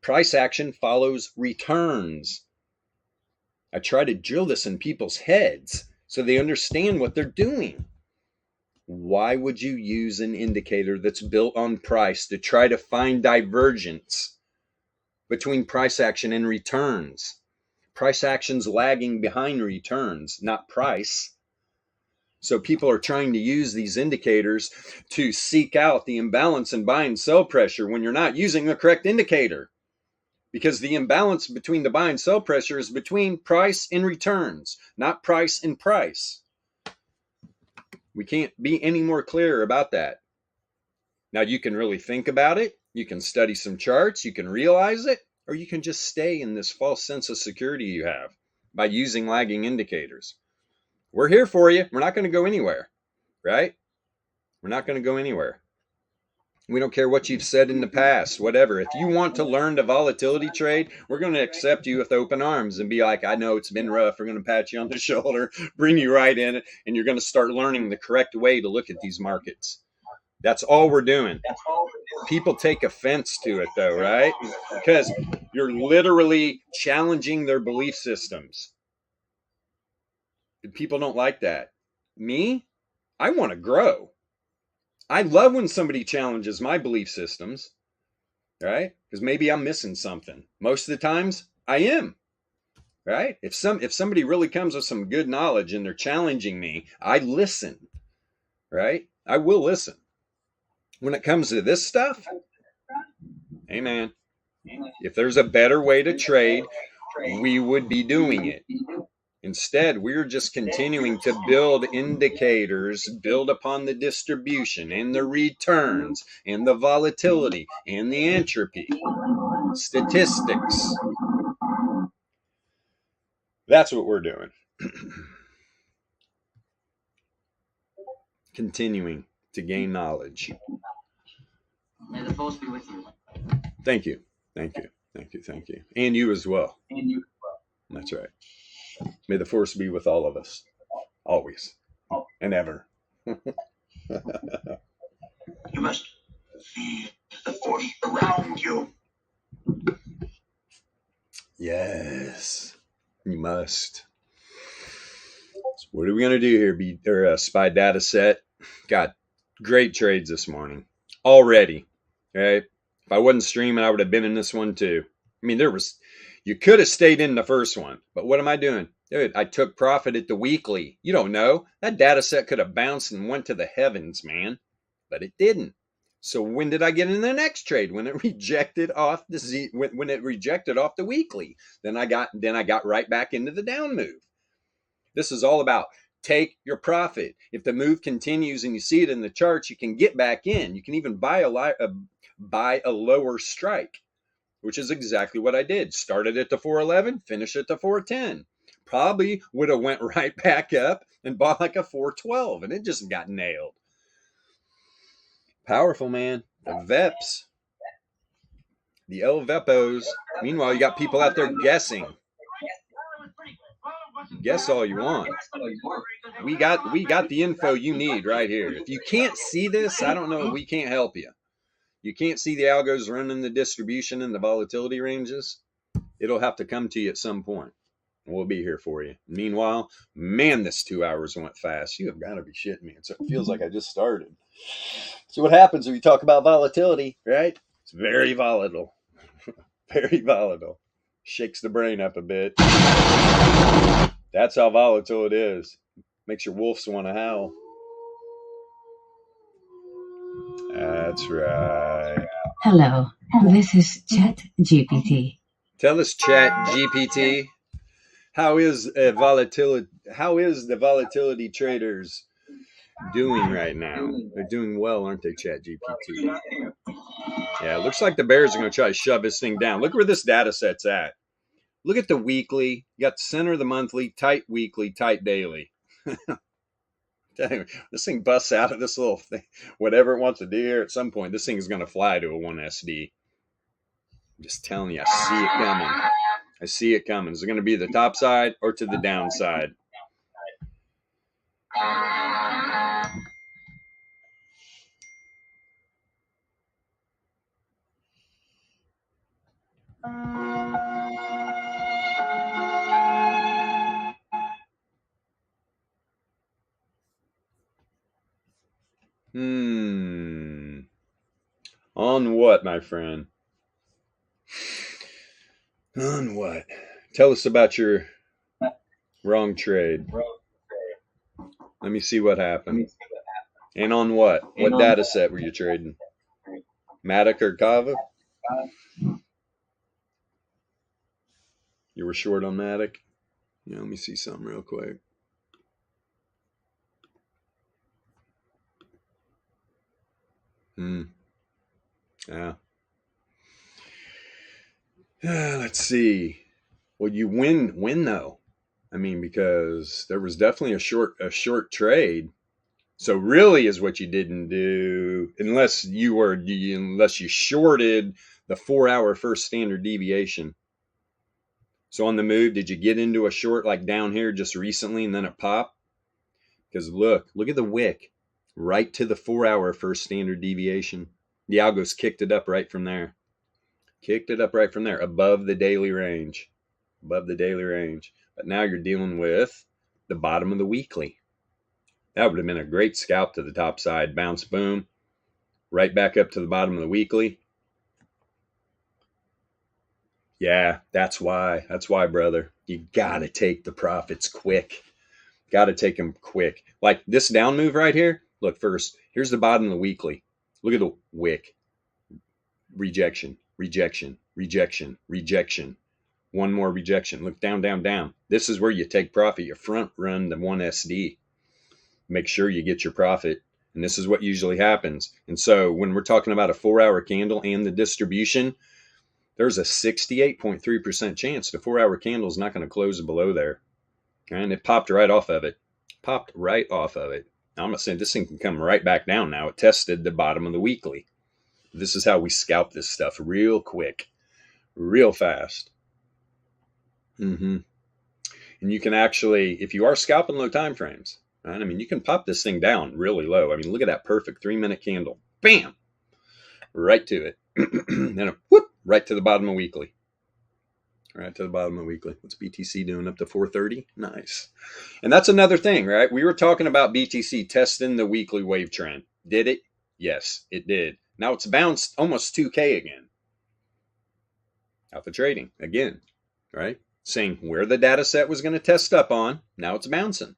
Price action follows returns. I try to drill this in people's heads so they understand what they're doing. Why would you use an indicator that's built on price to try to find divergence between price action and returns? Price action's lagging behind returns, not price. So people are trying to use these indicators to seek out the imbalance in buy and sell pressure when you're not using the correct indicator. Because the imbalance between the buy and sell pressure is between price and returns, not price and price. We can't be any more clear about that. Now, you can really think about it. You can study some charts. You can realize it. Or you can just stay in this false sense of security you have by using lagging indicators. We're here for you. We're not going to go anywhere, right? We're not going to go anywhere. We don't care what you've said in the past, whatever. If you want to learn the volatility trade, we're going to accept you with open arms and be like, I know it's been rough. We're going to pat you on the shoulder, bring you right in, and you're going to start learning the correct way to look at these markets. That's all we're doing. People take offense to it, though, right? Because you're literally challenging their belief systems. People don't like that. Me, I want to grow. I love when somebody challenges my belief systems, right? Because maybe I'm missing something. Most of the times, I am, right? If somebody really comes with some good knowledge and they're challenging me, I listen, right? I will listen. When it comes to this stuff, Hey, man, if there's a better way to trade, we would be doing it. Instead, we're just continuing to build indicators, build upon the distribution and the returns and the volatility and the entropy. Statistics. That's what we're doing. Continuing to gain knowledge. May the force be with you. Thank you. Thank you. Thank you. Thank you. And you as well. That's right. May the force be with all of us. Always. And ever. You must feel the force around you. Yes. You must. So what are we going to do here? SPY data set. Got great trades this morning. Already. Okay. If I wasn't streaming, I would have been in this one too. I mean, you could have stayed in the first one, but what am I doing? Dude, I took profit at the weekly. You don't know. That data set could have bounced and went to the heavens, man, but it didn't. So when did I get in the next trade? When it rejected off when it rejected off the weekly, then I got right back into the down move. This is all about take your profit. If the move continues and you see it in the charts, you can get back in. You can even buy a lower strike, which is exactly what I did. Started at the 411, finished at the 410. Probably would have went right back up and bought like a 412, and it just got nailed. Powerful, man. The VEPS. The LVEPOs. Meanwhile, you got people out there guessing. Guess all you want. We got the info you need right here. If you can't see this, I don't know. We can't help you. You can't see the algos running the distribution and the volatility ranges. It'll have to come to you at some point. We'll be here for you. Meanwhile, man, this 2 hours went fast. You have got to be shitting me. It feels like I just started. So what happens when you talk about volatility, right? It's very volatile. Very volatile. Shakes the brain up a bit. That's how volatile it is. Makes your wolves want to howl. That's right. Hello, this is ChatGPT. Tell us, ChatGPT, how is the volatility traders doing right now? They're doing well, aren't they, ChatGPT? Yeah, it looks like the bears are going to try to shove this thing down. Look where this data set's at. Look at the weekly. You got the center of the monthly, tight weekly, tight daily. This thing busts out of this little thing. Whatever it wants to do here, at some point, this thing is going to fly to a 1SD. I'm just telling you, I see it coming. I see it coming. Is it going to be the top side or to the downside? On what, my friend? On what? Tell us about your wrong trade. Let me see what happened. And on what? What data set were you trading? Matic or Kava? You were short on Matic? Yeah, let me see something real quick. Yeah. Let's see. Well, you win though. I mean, because there was definitely a short trade. So really is what you didn't do, unless you shorted the 4-hour first standard deviation. So on the move, did you get into a short like down here just recently and then it popped? Because look at the wick right to the 4-hour first standard deviation. The algos kicked it up right from there. Above the daily range. But now you're dealing with the bottom of the weekly. That would have been a great scalp to the top side. Bounce, boom. Right back up to the bottom of the weekly. Yeah, that's why. That's why, brother. You got to take the profits quick. Got to take them quick. Like this down move right here. Look, first, here's the bottom of the weekly. Look at the wick. Rejection. rejection, rejection, rejection. One more rejection. Look down, down, down. This is where you take profit. You front run the 1SD. Make sure you get your profit. And this is what usually happens. And so when we're talking about a 4-hour candle and the distribution, there's a 68.3% chance the 4-hour candle is not going to close below there. And it popped right off of it. Popped right off of it. Now, I'm not saying this thing can come right back down now. It tested the bottom of the weekly. This is how we scalp this stuff real quick, real fast. And you can actually, if you are scalping low time frames, right? I mean, you can pop this thing down really low. I mean, look at that perfect 3-minute candle. Bam! Right to it. Then whoop, right to the bottom of weekly. Right to the bottom of weekly. What's BTC doing? Up to 430? Nice. And that's another thing, right? We were talking about BTC testing the weekly wave trend. Did it? Yes, it did. Now it's bounced almost 2K again. Alpha trading again, right? Saying where the data set was going to test up on. Now it's bouncing.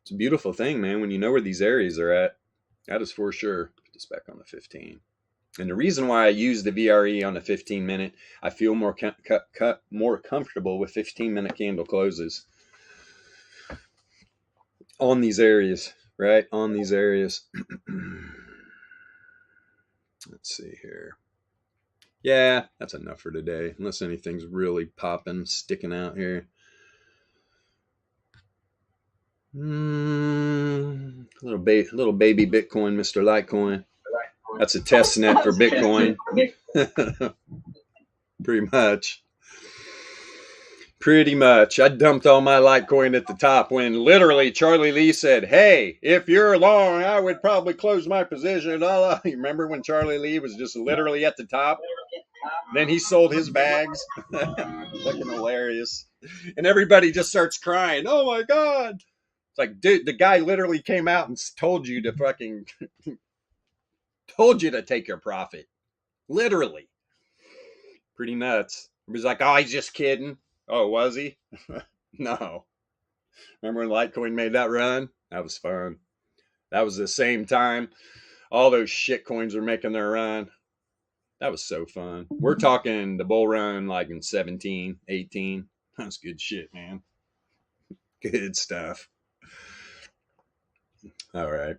It's a beautiful thing, man, when you know where these areas are at. That is for sure. Put this back on the 15. And the reason why I use the VRE on the 15-minute, I feel more comfortable with 15-minute candle closes on these areas, right? On these areas. Let's see here. Yeah, that's enough for today, unless anything's really popping, sticking out here. Little baby Bitcoin, Mr. Litecoin. That's a test net for Bitcoin. Pretty much. I dumped all my Litecoin at the top when literally Charlie Lee said, hey, if you're long, I would probably close my position. You remember when Charlie Lee was just literally at the top? Then he sold his bags. Fucking hilarious. And everybody just starts crying. Oh my God. It's like, dude, the guy literally came out and told you to fucking... told you to take your profit. Literally. Pretty nuts. He was like, oh, he's just kidding. Oh, was he? No. Remember when Litecoin made that run? That was fun. That was the same time all those shit coins were making their run. That was so fun. We're talking the bull run like in 17, 18. That's good shit, man. Good stuff. All right.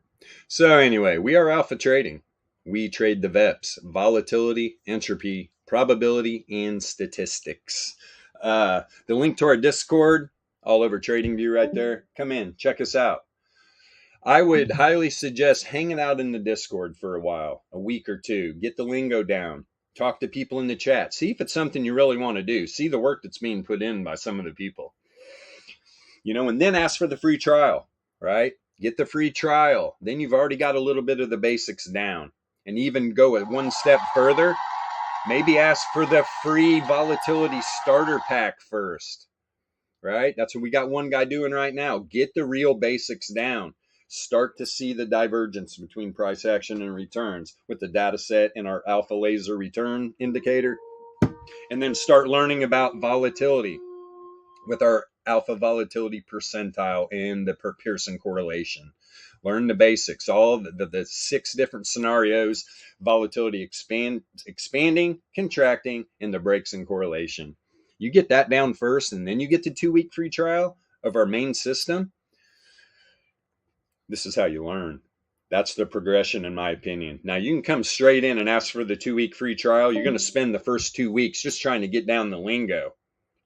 So anyway, we are alpha trading. We trade the VEPS, volatility, entropy, probability, and statistics. The link to our Discord, all over TradingView right there. Come in, check us out. I would highly suggest hanging out in the Discord for a while, a week or two. Get the lingo down. Talk to people in the chat. See if it's something you really want to do. See the work that's being put in by some of the people. You know, and then ask for the free trial, right? Get the free trial. Then you've already got a little bit of the basics down. And even go one step further. Maybe ask for the free volatility starter pack first, right? That's what we got one guy doing right now. Get the real basics down. Start to see the divergence between price action and returns with the data set and our alpha laser return indicator. And then start learning about volatility with our alpha volatility percentile and the per Pearson correlation. Learn the basics, all the 6 different scenarios, volatility expanding, contracting, and the breaks in correlation. You get that down first, and then you get the 2-week free trial of our main system. This is how you learn. That's the progression, in my opinion. Now, you can come straight in and ask for the 2-week free trial. You're going to spend the first 2 weeks just trying to get down the lingo,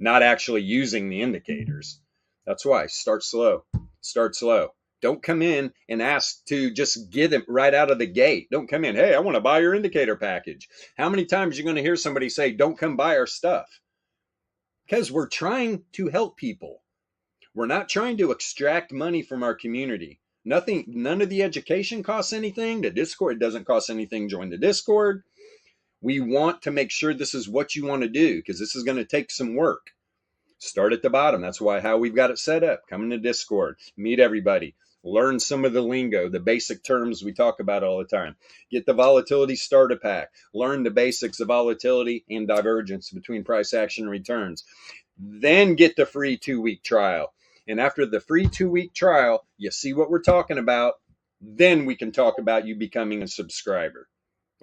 not actually using the indicators. That's why. Start slow. Start slow. Don't come in and ask to just get it right out of the gate. Don't come in, hey, I want to buy your indicator package. How many times are you going to hear somebody say, don't come buy our stuff? Because we're trying to help people. We're not trying to extract money from our community. None of the education costs anything. The Discord doesn't cost anything. Join the Discord. We want to make sure this is what you want to do because this is going to take some work. Start at the bottom. That's how we've got it set up. Come into Discord. Meet everybody. Learn some of the lingo, the basic terms we talk about all the time. Get the volatility starter pack. Learn the basics of volatility and divergence between price action and returns. Then get the free 2-week trial. And after the free 2-week trial, you see what we're talking about. Then we can talk about you becoming a subscriber.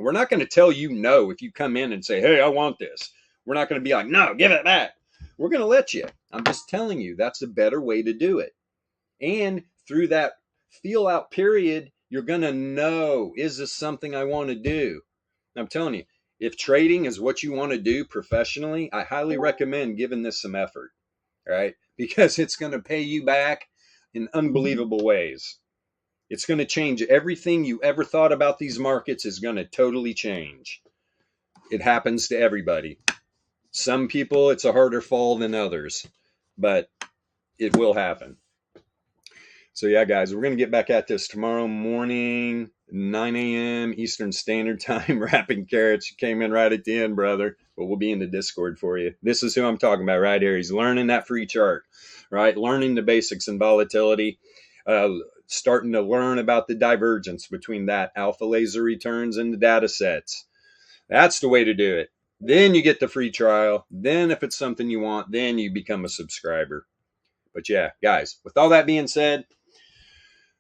We're not going to tell you no if you come in and say, hey, I want this. We're not going to be like, no, give it back. We're going to let you. I'm just telling you, that's a better way to do it. And through that feel out period, you're going to know, is this something I want to do? I'm telling you, if trading is what you want to do professionally, I highly recommend giving this some effort, right? Because it's going to pay you back in unbelievable ways. It's going to change everything you ever thought about these markets is going to totally change. It happens to everybody. Some people, it's a harder fall than others, but it will happen. So yeah, guys, we're going to get back at this tomorrow morning, 9 a.m. Eastern Standard Time. Wrapping carrots. You came in right at the end, brother. But we'll be in the Discord for you. This is who I'm talking about right here. He's learning that free chart, right? Learning the basics in volatility. Starting to learn about the divergence between that alpha laser returns and the data sets. That's the way to do it. Then you get the free trial. Then if it's something you want, then you become a subscriber. But yeah, guys, with all that being said,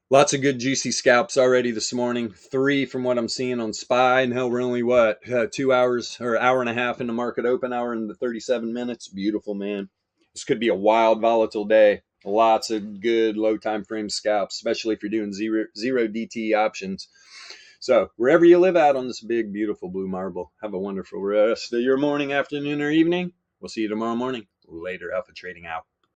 lots of good juicy scalps already this morning. 3 from what I'm seeing on SPY. And hell, we're only 2 hours or hour and a half in the market open, hour and 37 minutes. Beautiful, man. This could be a wild, volatile day. Lots of good low time frame scalps, especially if you're doing zero DT options. So wherever you live out on this big, beautiful blue marble, have a wonderful rest of your morning, afternoon, or evening. We'll see you tomorrow morning. Later, Alpha Trading out.